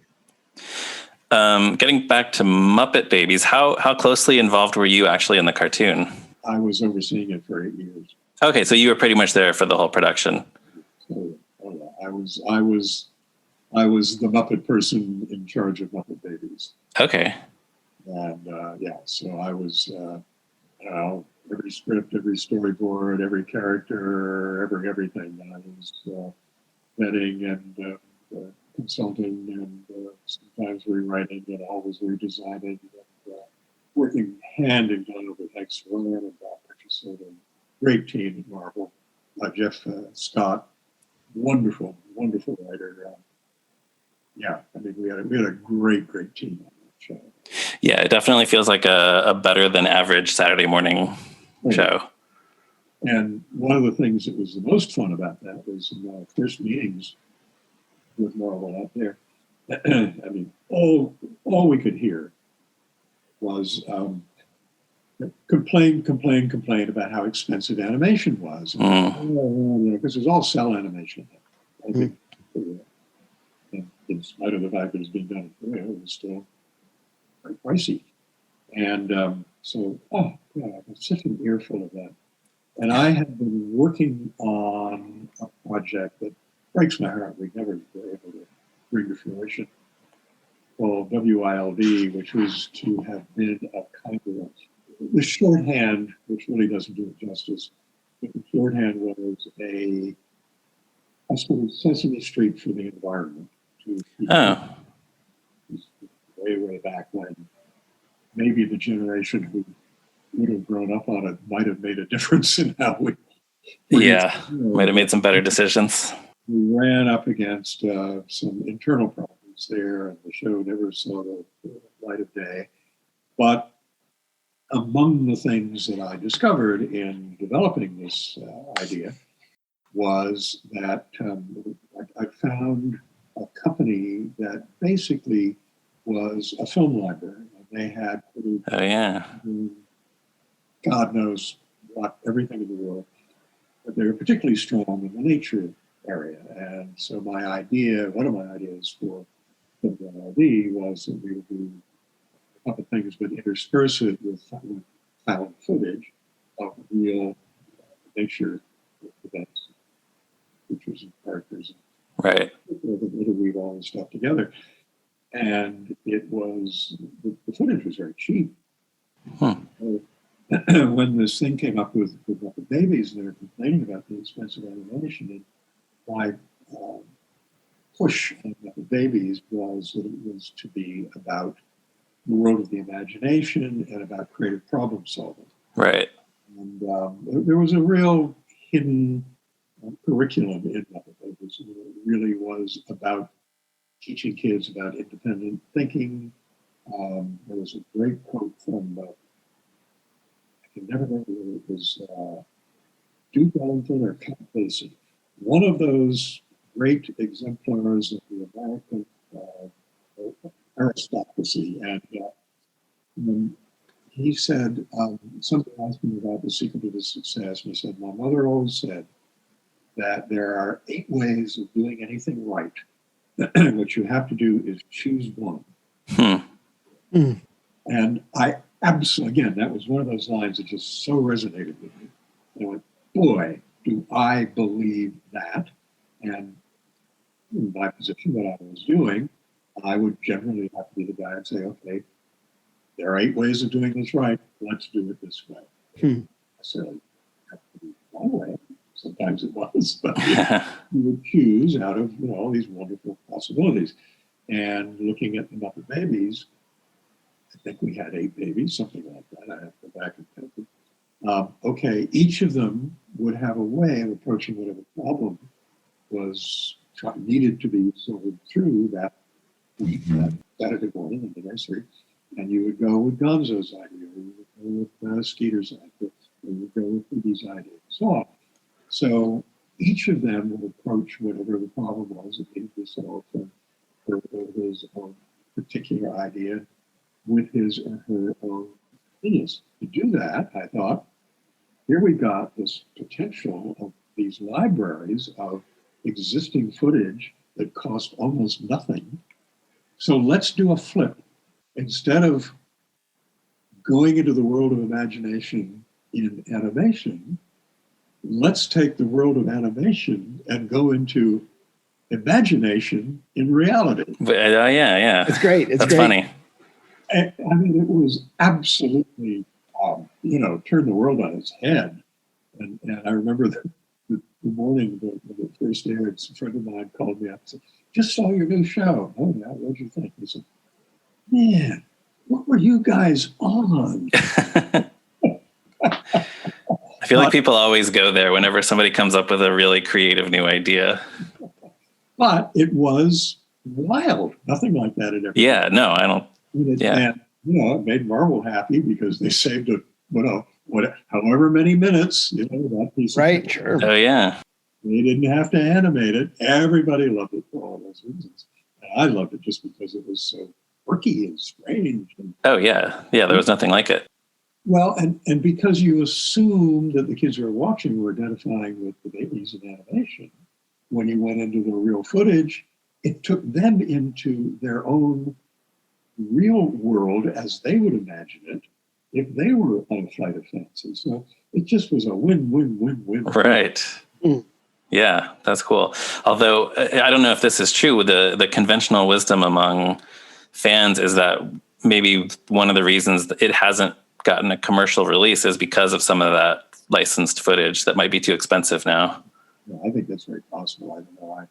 Getting back to Muppet Babies, how closely involved were you actually in the cartoon? I was overseeing it for 8 years. Okay, so you were pretty much there for the whole production. So, I was the Muppet person in charge of Muppet Babies. Okay. And so I was, every script, every storyboard, every character, everything. I was vetting and consulting and sometimes rewriting and always redesigning and working hand in glove with Hank Ryan and Bob Richardson and great team at Marvel. Jeff Scott, wonderful writer. I mean we had a great team on that show. Yeah, it definitely feels like a better than average Saturday morning show. And one of the things that was the most fun about that was in my first meetings with Marvel out there. I mean, all we could hear was complain about how expensive animation was. Because it was all cell animation. I think, and in spite of the fact that it was being done in Korea, it was still very pricey. And so, I was such an earful of that. And I had been working on a project that breaks my heart. We never were able to bring to fruition, called WILD, which was to have been a kind of the shorthand, which really doesn't do it justice. But the shorthand was I suppose, Sesame Street for the environment. Way back when maybe the generation who would have grown up on it might have made a difference in how we. Might have made some better decisions. We ran up against some internal problems there, and the show never saw the light of day. But among the things that I discovered in developing this idea was that I found a company that basically was a film library. They had God knows what, everything in the world, but they were particularly strong in the nature area. And so one of my ideas for WILD was that we would do a couple of things, but intersperse it with found footage of real nature events, features and characters. Right. To weave all this stuff together. And it was, the footage was very cheap. When this thing came up with Muppet Babies, and they were complaining about the expensive animation, and my push on Muppet Babies was that it was to be about the world of the imagination and about creative problem solving. Right. And there was a real hidden curriculum in Muppet Babies. It really was about teaching kids about independent thinking. There was a great quote from, I can never remember whether it was Duke Ellington or Count Basie. One of those great exemplars of the American aristocracy. And he said, somebody asked him about the secret of his success, and he said, my mother always said that there are 8 ways of doing anything right. What you have to do is choose one. And I absolutely, again, that was one of those lines that just so resonated with me. And I went, boy, do I believe that. And in my position, what I was doing, I would generally have to be the guy and say, okay, there are 8 ways of doing this right. Let's do it this way. Necessarily have to be one way. Sometimes it was, but you would choose out of all these wonderful possibilities. And looking at the Muppet Babies, I think we had 8 babies, something like that. I have to go back and count them. Okay, each of them would have a way of approaching whatever problem was needed to be sorted through that week, that Saturday morning in the nursery. And you would go with Gonzo's idea, or you would go with Skeeter's idea, or you would go with Piggy's idea, and so on. So each of them would approach whatever the problem was that needed to be solved for his own particular idea with his or her own genius. To do that, I thought, here we got this potential of these libraries of existing footage that cost almost nothing. So let's do a flip. Instead of going into the world of imagination in animation, let's take the world of animation and go into imagination in reality. Yeah. It's great. That's funny. I mean, it was absolutely, turned the world on its head. And I remember the morning when it first aired, a friend of mine called me up and said, just saw your new show. Oh, yeah, what'd you think? He said, man, what were you guys on? I feel like people always go there whenever somebody comes up with a really creative new idea. But it was wild. Nothing like that had ever happened. Yeah, no, I don't. And it made Marvel happy because they saved however many minutes, that piece of Right, sure. Oh, yeah. They didn't have to animate it. Everybody loved it for all those reasons. And I loved it just because it was so quirky and strange. Oh, yeah. Yeah, there was nothing like it. Well, and because you assume that the kids who are watching were identifying with the babies in animation, when you went into the real footage, it took them into their own real world as they would imagine it if they were on a flight of fancy. So it just was a win-win-win-win. Right. Yeah, that's cool. Although I don't know if this is true. The conventional wisdom among fans is that maybe one of the reasons that it hasn't gotten a commercial release is because of some of that licensed footage that might be too expensive now. Yeah, I think that's very possible. I don't know.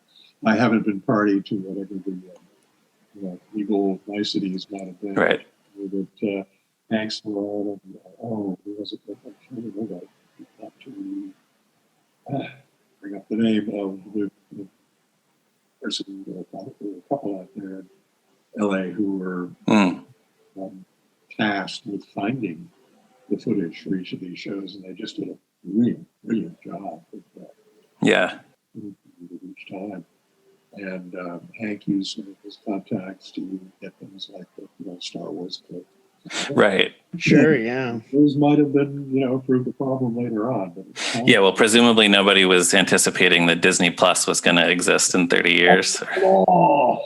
I haven't been party to whatever the legal niceties might have been. Right. That Hanks were all who was it? I'm trying to remember. Not to bring up the name of the person, a couple out there in LA who were tasked with finding the footage for each of these shows, and they just did a really brilliant job with that. Yeah. Each time. And Hank used some of his contacts to get things like the Star Wars clip. Right. Sure, yeah. Those might have been, proved a problem later on. But Yeah, well, presumably nobody was anticipating that Disney Plus was going to exist in 30 years. Oh.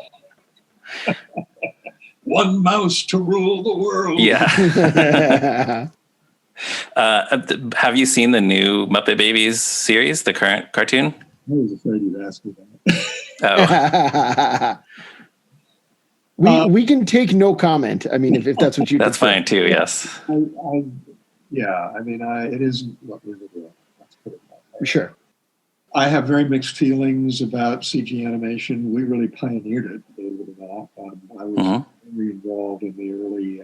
One mouse to rule the world. Yeah. Have you seen the new Muppet Babies series, the current cartoon? I was afraid you'd ask me Oh. that. We can take no comment. I mean, if that's what you That's prefer. fine too, yes. It isn't what we were doing. Let's put it that way. Sure. I have very mixed feelings about CG animation. We really pioneered it, believe it or not. I was very involved in the early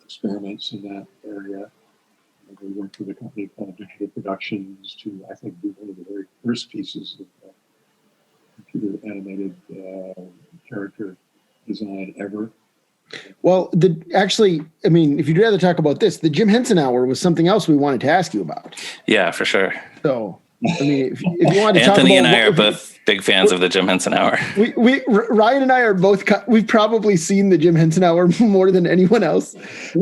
experiments in that area. We worked with a company called Digital Productions to, I think, do one of the very first pieces of computer animated character design ever. Well, if you'd rather talk about this, the Jim Henson Hour was something else we wanted to ask you about. Yeah, for sure. So, I mean, if you want to talk about... Anthony and I are both big fans of the Jim Henson Hour. Ryan and I are both... We've probably seen the Jim Henson Hour more than anyone else.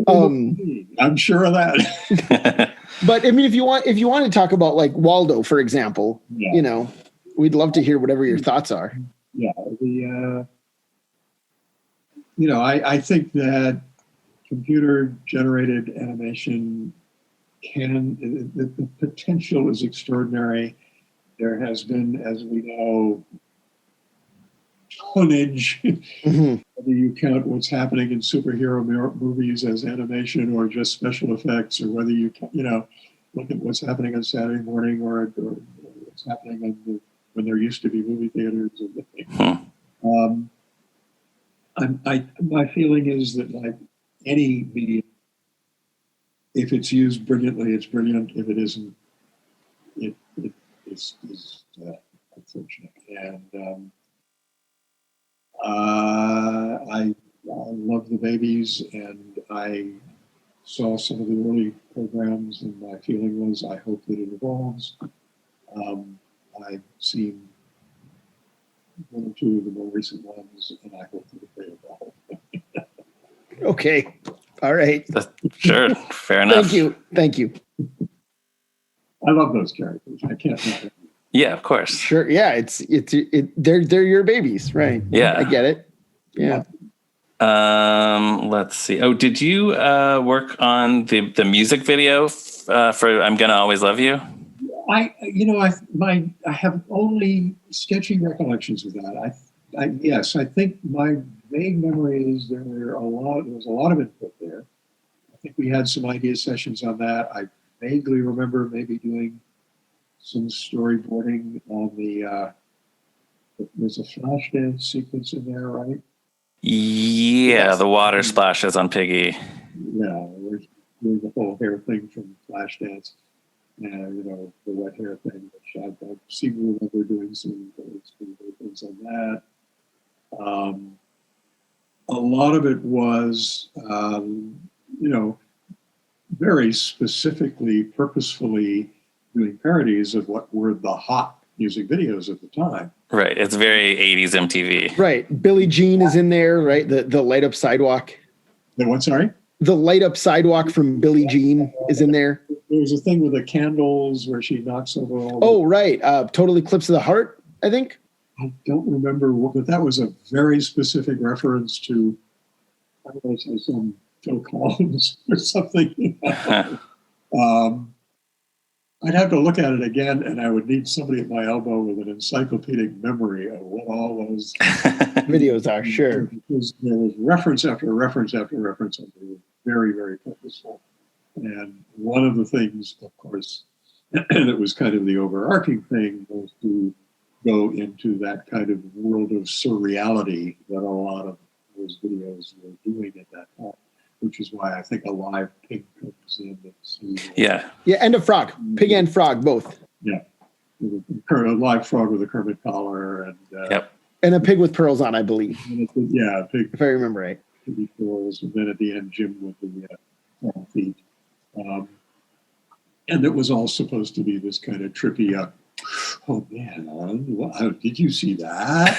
I'm sure of that. But I mean, if you want to talk about like Waldo, for example, we'd love to hear whatever your thoughts are. Yeah, I think that computer-generated animation the potential is extraordinary. There has been, as we know, tonnage. Mhm. Whether you count what's happening in superhero movies as animation or just special effects, or whether you look at what's happening on Saturday morning or what's happening when there used to be movie theaters. My feeling is that, like any medium, if it's used brilliantly, it's brilliant. If it isn't, it's unfortunate. And I love the Babies, and I saw some of the early programs, and my feeling was I hope that it evolves. I've seen one or two of the more recent ones, and I hope that they evolve. Okay. All right. Sure. Fair enough. Thank you. I love those characters. I can't think of Yeah, of course. Sure. Yeah. They're your babies, right? Yeah. I get it. Yeah. Let's see. Oh, did you work on the music video for "I'm Gonna Always Love You"? I have only sketchy recollections of that. Yes, I think my vague memory is there was a lot of input there. I think we had some idea sessions on that. I vaguely remember maybe doing some storyboarding on there's a flash dance sequence in there, right? Yeah, the water splashes on Piggy. Yeah, there's the whole hair thing from Flashdance, and the wet hair thing, which I seem to remember doing some things on that. A lot of it was, very specifically, purposefully doing parodies of what were the hot music videos at the time. Right, it's very 80s MTV. Right. Billie Jean is in there, right? The light up sidewalk. The what? Sorry. The light up sidewalk from Billie Jean is in there. There's a thing with the candles where she knocks over all. Oh, right. Total Eclipse of the Heart, I think. I don't remember, but that was a very specific reference to, I don't know, some Phil Collins or something. I'd have to look at it again, and I would need somebody at my elbow with an encyclopedic memory of what all those videos are. Sure. Because there was reference after reference after reference, and they were very, very purposeful. And one of the things, of course, that was kind of the overarching thing was to go into that kind of world of surreality that a lot of those videos were doing at that time, which is why I think a live pig comes in. Yeah. Yeah, and a frog. Pig and frog, both. Yeah. A live frog with a Kermit collar. And yep. And a pig with pearls on, I believe. Yeah, a pig. If I remember right. Piggy pearls, and then at the end, Jim with the frog feet. And it was all supposed to be this kind of trippy, oh man, did you see that?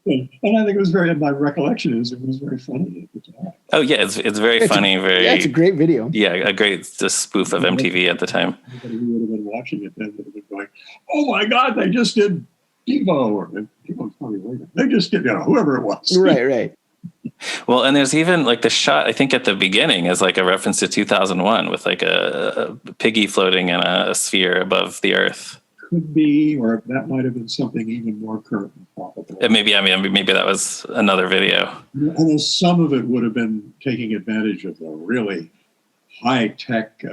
And I think it was my recollection is it was very funny at the time. Oh yeah, it's very funny. It's a great video. Yeah, a great spoof of MTV at the time. Anybody who would have been watching it then would have been going, oh my God, they just did Devo, or Devo's probably later. They just did, whoever it was. Right. Well, and there's even like the shot, I think at the beginning is like a reference to 2001 with like a piggy floating in a sphere above the earth. Could be, or that might have been something even more current and probable. Maybe that was another video. And some of it would have been taking advantage of the really high-tech,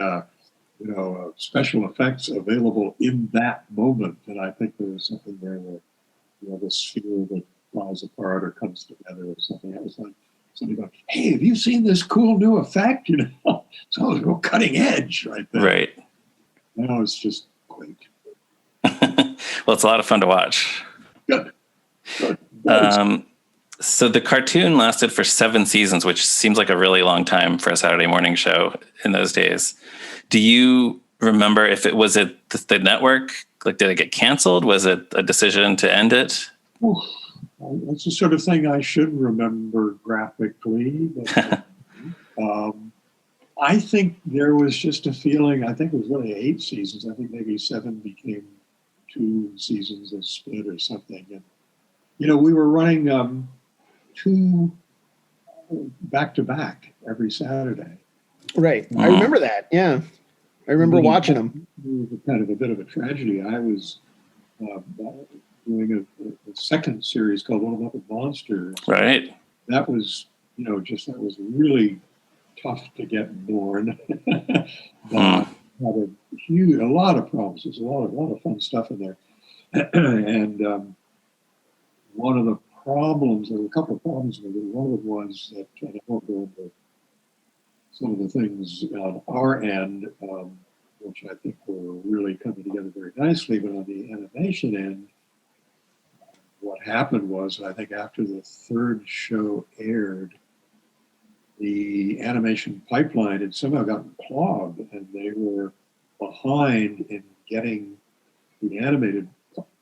special effects available in that moment. And I think there was something there where the sphere that falls apart or comes together or something. It was like somebody going, hey, have you seen this cool new effect? So it was real cutting edge right there. Right. Now it's just great. Well, it's a lot of fun to watch. Good. So the cartoon lasted for 7 seasons, which seems like a really long time for a Saturday morning show in those days. Do you remember if it was the network? Like, did it get canceled? Was it a decision to end it? That's the sort of thing I should remember graphically. But, I think there was just a feeling, I think it was really 8 seasons. I think maybe 7 became 2 seasons of split or something. And, we were running 2 back-to-back every Saturday. Right. I remember that. Yeah. I remember watching them. It was kind of a bit of a tragedy. I was doing a second series called Little Muppet Monsters. Right. That was, that was really tough to get born. Had a lot of problems. There's a lot of fun stuff in there. And one of the problems, there were a couple of problems with it. One of them was that, and I won't go into some of the things on our end, which I think were really coming together very nicely, but on the animation end, what happened was, I think after the third show aired, the animation pipeline had somehow gotten clogged, and they were behind in getting the animated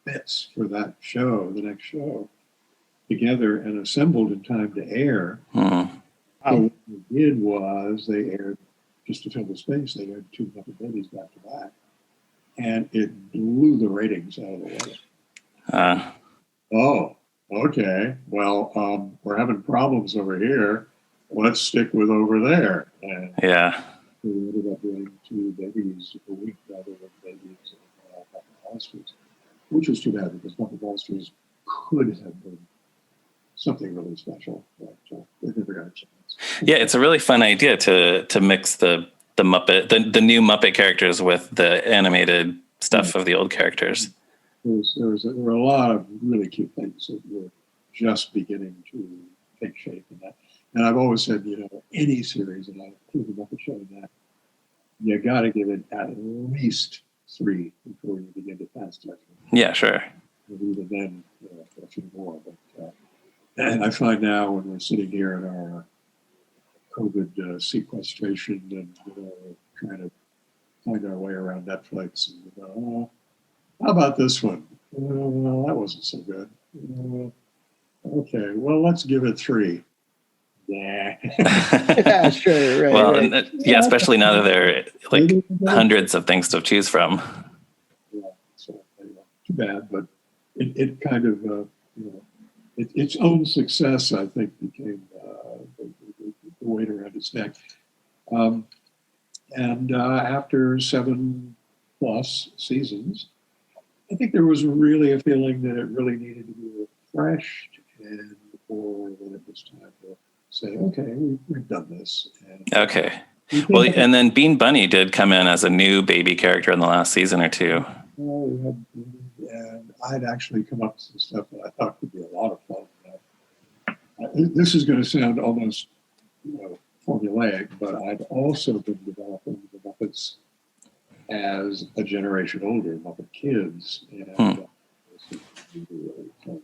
bits for that show, the next show, together and assembled in time to air. So what they did was they aired, just to fill the space, they aired 2 Muppet Babies back to back, and it blew the ratings out of the water. Oh, okay. Well, we're having problems over here. Let's stick with over there. And we ended up doing 2 babies a week rather than babies and Muppet Monsters, which was too bad because Muppet Monsters could have been something really special, but they never got a chance. Yeah, it's a really fun idea to mix the Muppet, the new Muppet characters with the animated stuff of the old characters. There were a lot of really cute things that were just beginning to take shape in that. And I've always said, any series, and I include the Muppet Show in that, you got to give it at least 3 before you begin to pass judgment. Yeah, sure. And even then, a few more. But and I find now when we're sitting here in our COVID sequestration and trying to find our way around Netflix, and how about this one? Well, that wasn't so good. Okay, well, let's give it 3. Yeah. Yeah, sure. Right. Well, right. And, especially now that there are like hundreds of things to choose from. Yeah, so anyway, too bad, but it kind of, its own success, I think, became the way to round its neck. And after 7+ seasons, I think there was really a feeling that it really needed to be refreshed, or that it was time to say, okay, we've done this. Okay. Well, and then Bean Bunny did come in as a new baby character in the last season or 2. And I'd actually come up with some stuff that I thought would be a lot of fun. This is going to sound almost formulaic, but I'd also been developing the Muppets as a generation older, Muppet Kids, and really fun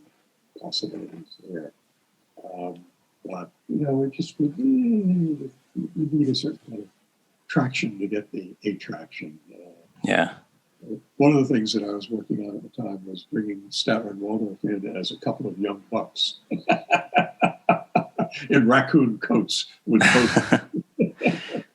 possibilities there. But it just would you need a certain kind of traction to get the attraction. One of the things that I was working on at the time was bringing Statler and Waldorf in as a couple of young bucks in raccoon coats with both.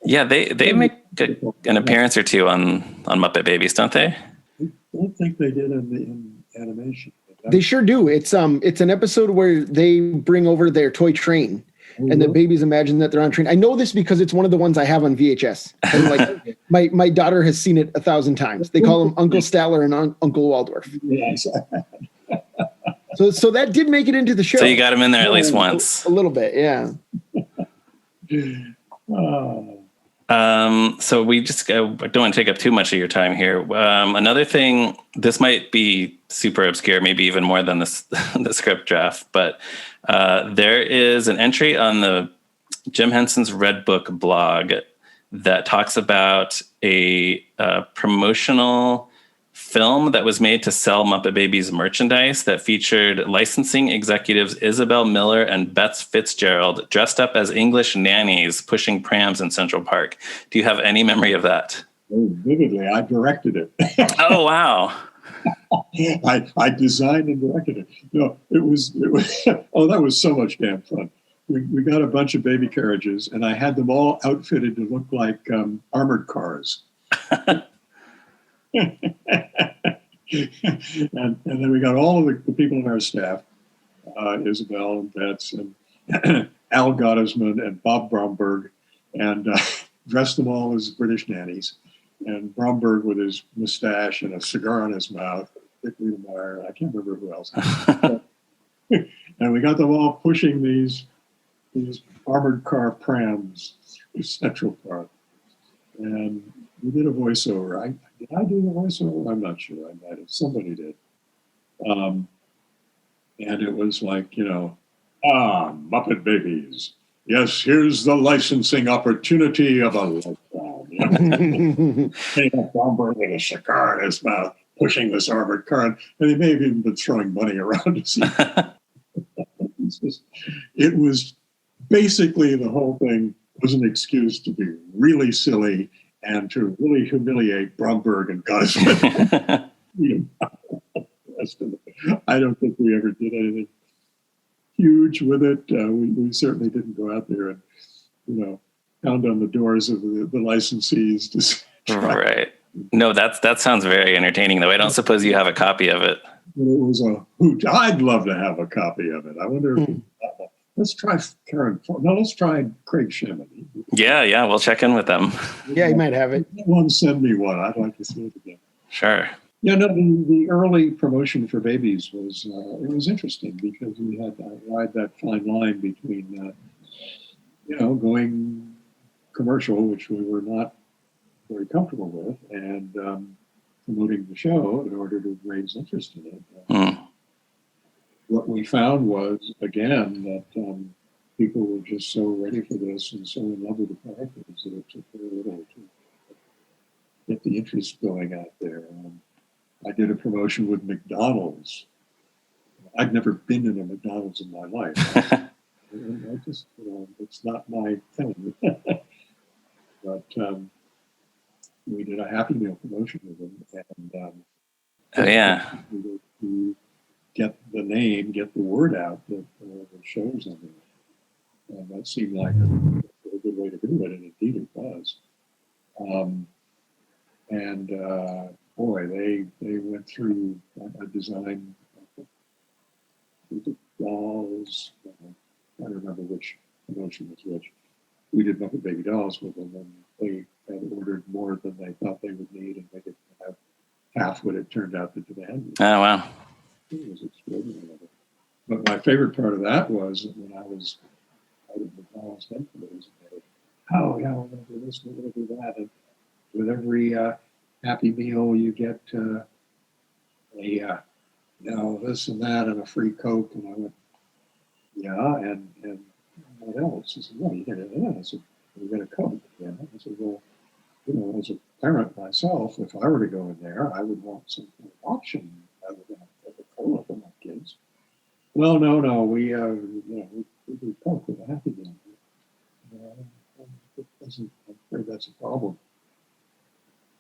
Yeah, they make an appearance or 2 on Muppet Babies, don't they? I don't think they did in animation. They sure do. It's an episode where they bring over their toy train, and the babies imagine that they're on a train. I know this because it's one of the ones I have on VHS. And my daughter has seen it 1,000 times. They call him Uncle Statler and Uncle Waldorf. Yes. So that did make it into the show. So you got him in there at least once. A little bit, yeah. So we just don't want to take up too much of your time here. Another thing, this might be super obscure, maybe even more than the script draft, but there is an entry on the Jim Henson's Red Book blog that talks about a promotional film that was made to sell Muppet Babies merchandise that featured licensing executives Isabel Miller and Beth Fitzgerald dressed up as English nannies pushing prams in Central Park. Do you have any memory of that? Oh, vividly. I directed it. Oh, wow. I designed and directed it. No, it was oh, that was so much damn fun. We got a bunch of baby carriages, and I had them all outfitted to look like armored cars. and then we got all of the people in our staff, Isabel and Betts and Al Gottesman and Bob Bromberg, and dressed them all as British nannies. And Bromberg with his mustache and a cigar in his mouth, Dick Wiedemeyer, I can't remember who else. And we got them all pushing these armored car prams through Central Park. And we did a voiceover. Did I do the voiceover? I'm not sure. I might have. Somebody did. And it was like, Muppet Babies. Yes, here's the licensing opportunity of a lifetime. Bomber with a cigar in his mouth, pushing this armored car. And he may have even been throwing money around to see. It was basically, the whole thing was an excuse to be really silly and to really humiliate Bromberg and Gosling. I don't think we ever did anything huge with it. We certainly didn't go out there and, pound on the doors of the licensees to Right. No, that sounds very entertaining, though. I don't suppose you have a copy of it. It was a hoot. I'd love to have a copy of it. I wonder if let's try Karen. No, let's try Craig Shemin. Yeah, we'll check in with them. Yeah, he might have it. One, send me one. I'd like to see it again. Sure. Yeah, no, the early promotion for Babies was it was interesting because we had to ride that fine line between going commercial, which we were not very comfortable with, and promoting the show in order to raise interest in it. What we found was, again, that people were just so ready for this and so in love with the characters that it took very little to get the interest going out there. I did a promotion with McDonald's. I'd never been in a McDonald's in my life. I just, it's not my thing. But we did a Happy Meal promotion with them, and to get the name, get the word out that the show's on there. And that seemed like a good way to do it, and indeed it was. Boy, they went through a design dolls. I don't remember which promotion was which. We did Muppet Baby dolls with them, and they had ordered more than they thought they would need, and they didn't have half what it turned out to demand. Oh, wow. It was extraordinary. But my favorite part of that was when I was out of McDonald's headquarters, we're going to do this, we're going to do that. And with every Happy Meal, you get this and that and a free Coke. And I went, yeah, and what else? He said, well, you get it. I said, you get a Coke. Yeah. I said, well, as a parent myself, if I were to go in there, I would want some kind of option rather than Coca-Cola for my kids. Well, no, we do Coke with a Happy Meal. I'm afraid that's a problem.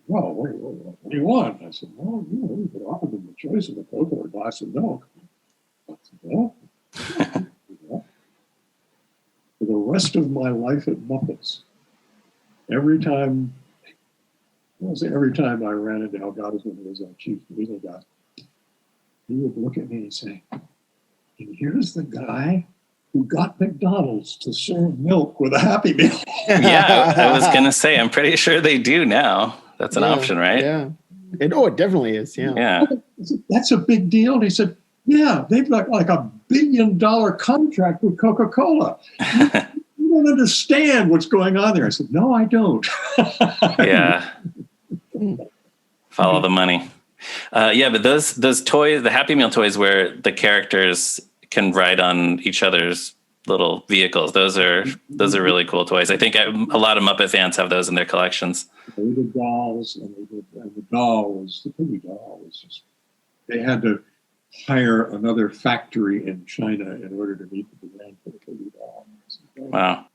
Well, what do you want? I said, well, you could offer them the choice of a Coke or a glass of milk. I said, well, for the rest of my life at Muppets, every time I ran into Al Gottesman, who was our chief legal guy, he would look at me and say, and here's the guy who got McDonald's to serve milk with a Happy Meal. Yeah, I was going to say, I'm pretty sure they do now. That's an option, right? Yeah. It definitely is. Yeah. Yeah. That's a big deal. And he said, yeah, they've got like $1 billion contract with Coca-Cola. You don't understand what's going on there. I said, no, I don't. Yeah. Follow the money. But those toys, the Happy Meal toys where the characters can ride on each other's little vehicles, those are really cool toys. I think a lot of Muppet fans have those in their collections. We did dolls, and the Piggy doll was just, they had to hire another factory in China in order to meet the demand for the Piggy doll. Wow.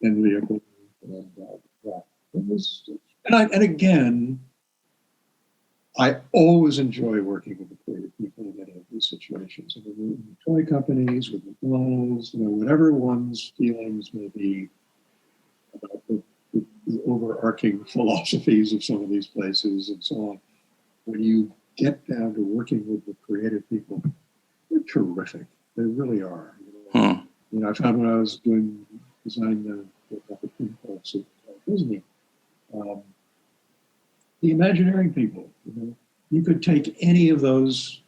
And vehicle, and it was, and again, I always enjoy working with the creative people in any of these situations. I mean, with toy companies, with McDonald's, whatever one's feelings may be about the overarching philosophies of some of these places and so on. When you get down to working with the creative people, they're terrific. They really are. I found when I was designing the Muppet Babies at Disney, the Imagineering people, you could take any of those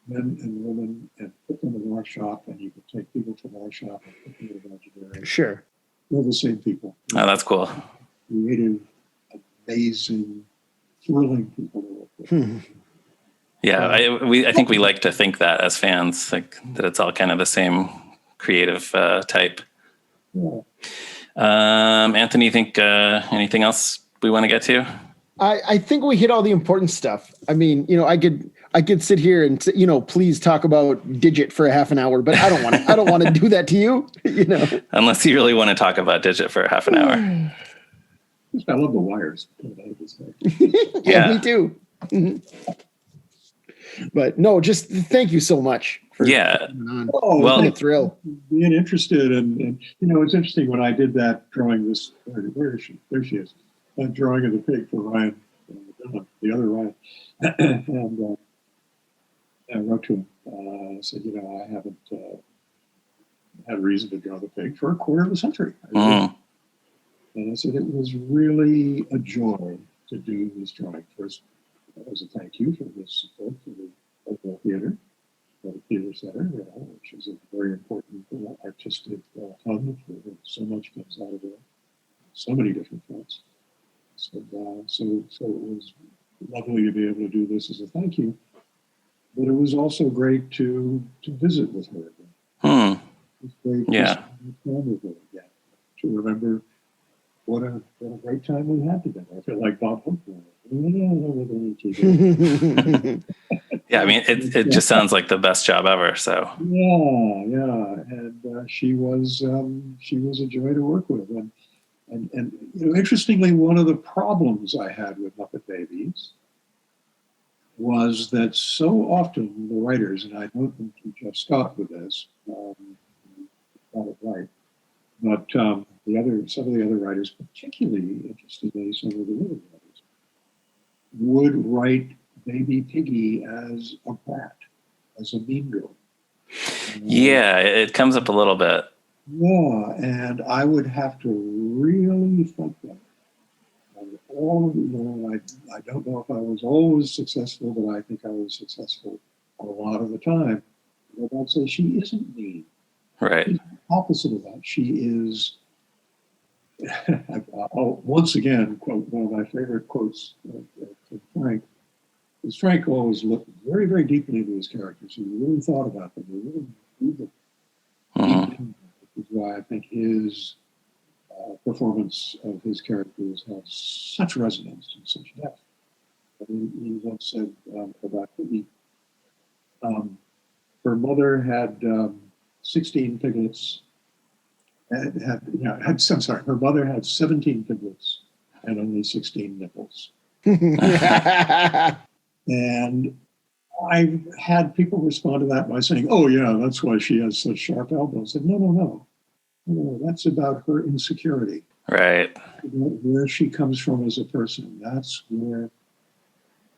men and women and put them in our shop, and you could take people from our shop and put them in Imaginary. Sure. They're the same people. Oh, that's cool. Creative, amazing, thrilling people to work with. Yeah, I think we like to think that as fans, like that it's all kind of the same creative type. Yeah. Anthony, you think anything else we want to get to? I think we hit all the important stuff. I mean, I could sit here and please talk about Digit for a half an hour, but I don't want to do that to you. Unless you really want to talk about Digit for a half an hour. I love the wires. Yeah, me too. But no, just thank you so much for coming on. Oh, well, it's been a thrill. Being interested, and it's interesting when I did that drawing. Where is she? There she is. That drawing of the pig for Ryan, the other Ryan, and I wrote to him. I said, I haven't had a reason to draw the pig for a quarter of a century. And I said it was really a joy to do this drawing. First, as a thank you for this support for the local theater, for the theater center, which is a very important artistic hub. So much comes out of it, so many different fronts. So it was lovely to be able to do this as a thank you. But it was also great to visit with her again. It was great to spend time with her again, to remember what a great time we had together. I feel like Bob Hope. Yeah, I mean, it just sounds like the best job ever. So yeah, and she was a joy to work with, and interestingly, one of the problems I had with Muppet Babies was that so often the writers, and I don't think Jeff Scott with this, got it right, but some of the other writers, particularly interestingly, some of the women writers, would write Baby Piggy as a brat, as a mean girl. Yeah, it comes up a little bit. Yeah, and I would have to really think that. And I don't know if I was always successful, but I think I was successful a lot of the time. But I'd say she isn't mean. Right. She's the opposite of that. She is. I'll once again quote one of my favorite quotes from Frank. Because Frank always looked very, very deeply into his characters. He really thought about them. He really knew them. Which is why I think his performance of his characters has such resonance and such depth. He once said about Piggy, her mother had 16 piglets. Her mother had 17 piglets and only 16 nipples. And I've had people respond to that by saying, "Oh yeah, that's why she has such sharp elbows." I said, No, that's about her insecurity. Right. Where she comes from as a person. That's where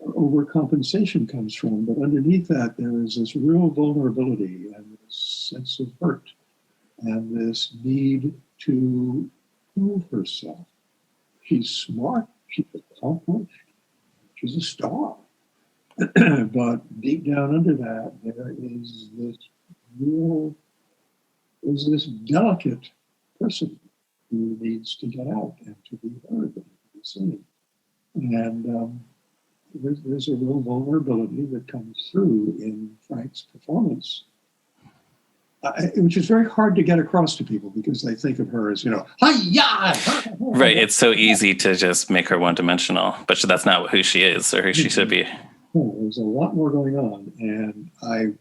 overcompensation comes from. But underneath that, there is this real vulnerability and this sense of hurt and this need to prove herself. She's smart. She's accomplished. She's a star. But deep down under that, there is this delicate person who needs to get out and to be heard and to be seen. And there's a real vulnerability that comes through in Frank's performance, which is very hard to get across to people because they think of her as, hi-ya! Right. It's so easy to just make her one-dimensional, but that's not who she is or who she should be. There's a lot more going on, and I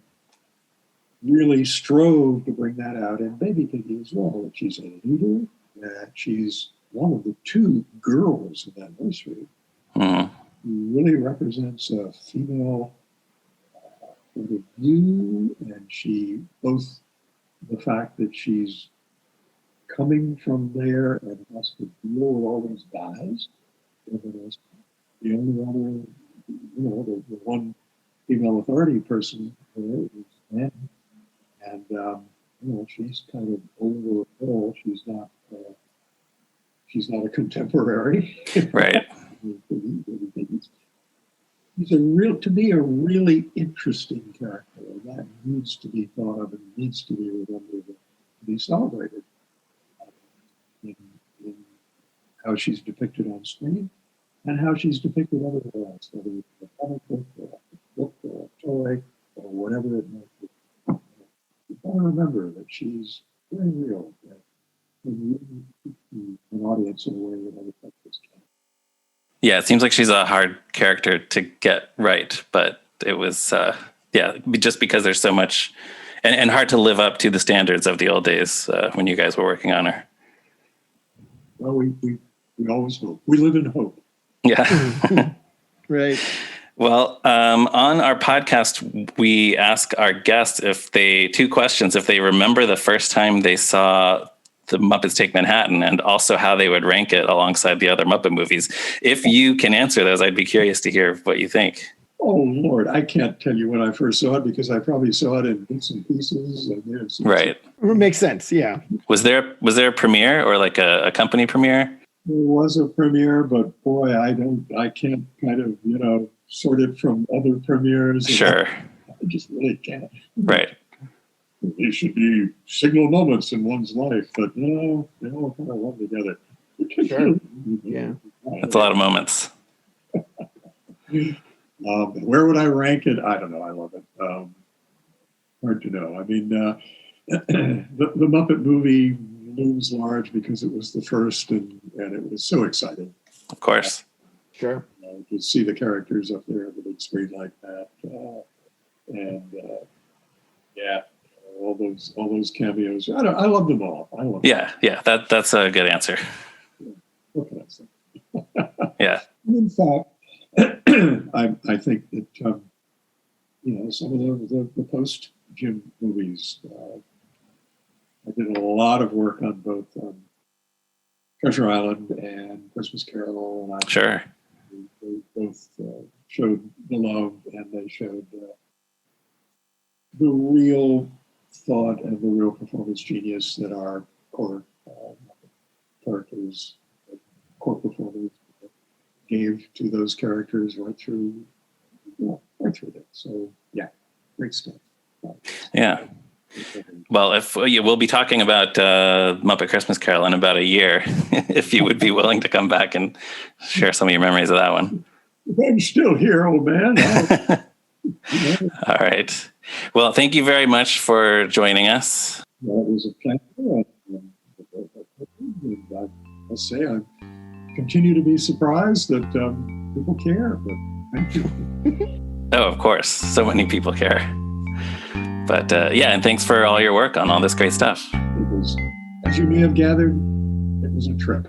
really strove to bring that out in Baby Piggy as well. That she's a leader, that she's one of the two girls in that nursery. Really represents a female point of view, and she both the fact that she's coming from there and has to deal with all these guys. The only other, the one female authority person there is Ben, and she's kind of overall. She's not a contemporary, right? he's to be a really interesting character. And that needs to be thought of and needs to be remembered and be celebrated in how she's depicted on screen and how she's depicted everywhere else, whether it's a comic book or a book or a toy or whatever it might be. You gotta remember that she's very real and an audience in a way that other characters can't. Yeah, it seems like she's a hard character to get right, but it was, just because there's so much, and hard to live up to the standards of the old days when you guys were working on her. Well, we always hope. We live in hope. Yeah. Right. Well, on our podcast, we ask our guests two questions, if they remember the first time they saw the Muppets Take Manhattan and also how they would rank it alongside the other Muppet movies. If you can answer those, I'd be curious to hear what you think. Oh, Lord, I can't tell you when I first saw it because I probably saw it in bits and pieces. Right. Makes sense. Yeah. Was there a premiere or like a company premiere? There was a premiere, but boy, I can't kind of, sort it from other premieres. Sure. I just really can't. Right. These should be signal moments in one's life, but no, they all kind of run together. Sure. Yeah. That's a lot of moments. Where would I rank it? I don't know. I love it. Hard to know. I mean, the Muppet movie looms large because it was the first, and it was so exciting. Of course. Sure. To see the characters up there on the big screen like that, all those cameos. I love them all. I love them. Yeah. That's a good answer. What can I say? Yeah. In fact, I think that some of the post Jim movies. I did a lot of work on both Treasure Island and Christmas Carol, and Sure. They both showed the love, and they showed the real thought and the real performance genius that our core characters, core performers gave to those characters right through it. So yeah, great stuff. Yeah. Well, we'll be talking about Muppet Christmas Carol in about a year, if you would be willing to come back and share some of your memories of that one. I'm still here, old man. All right. Well, thank you very much for joining us. Well, it was a pleasure. I must say, I continue to be surprised that people care, but thank you. Oh, of course. So many people care. But and thanks for all your work on all this great stuff. It was, as you may have gathered, it was a trip.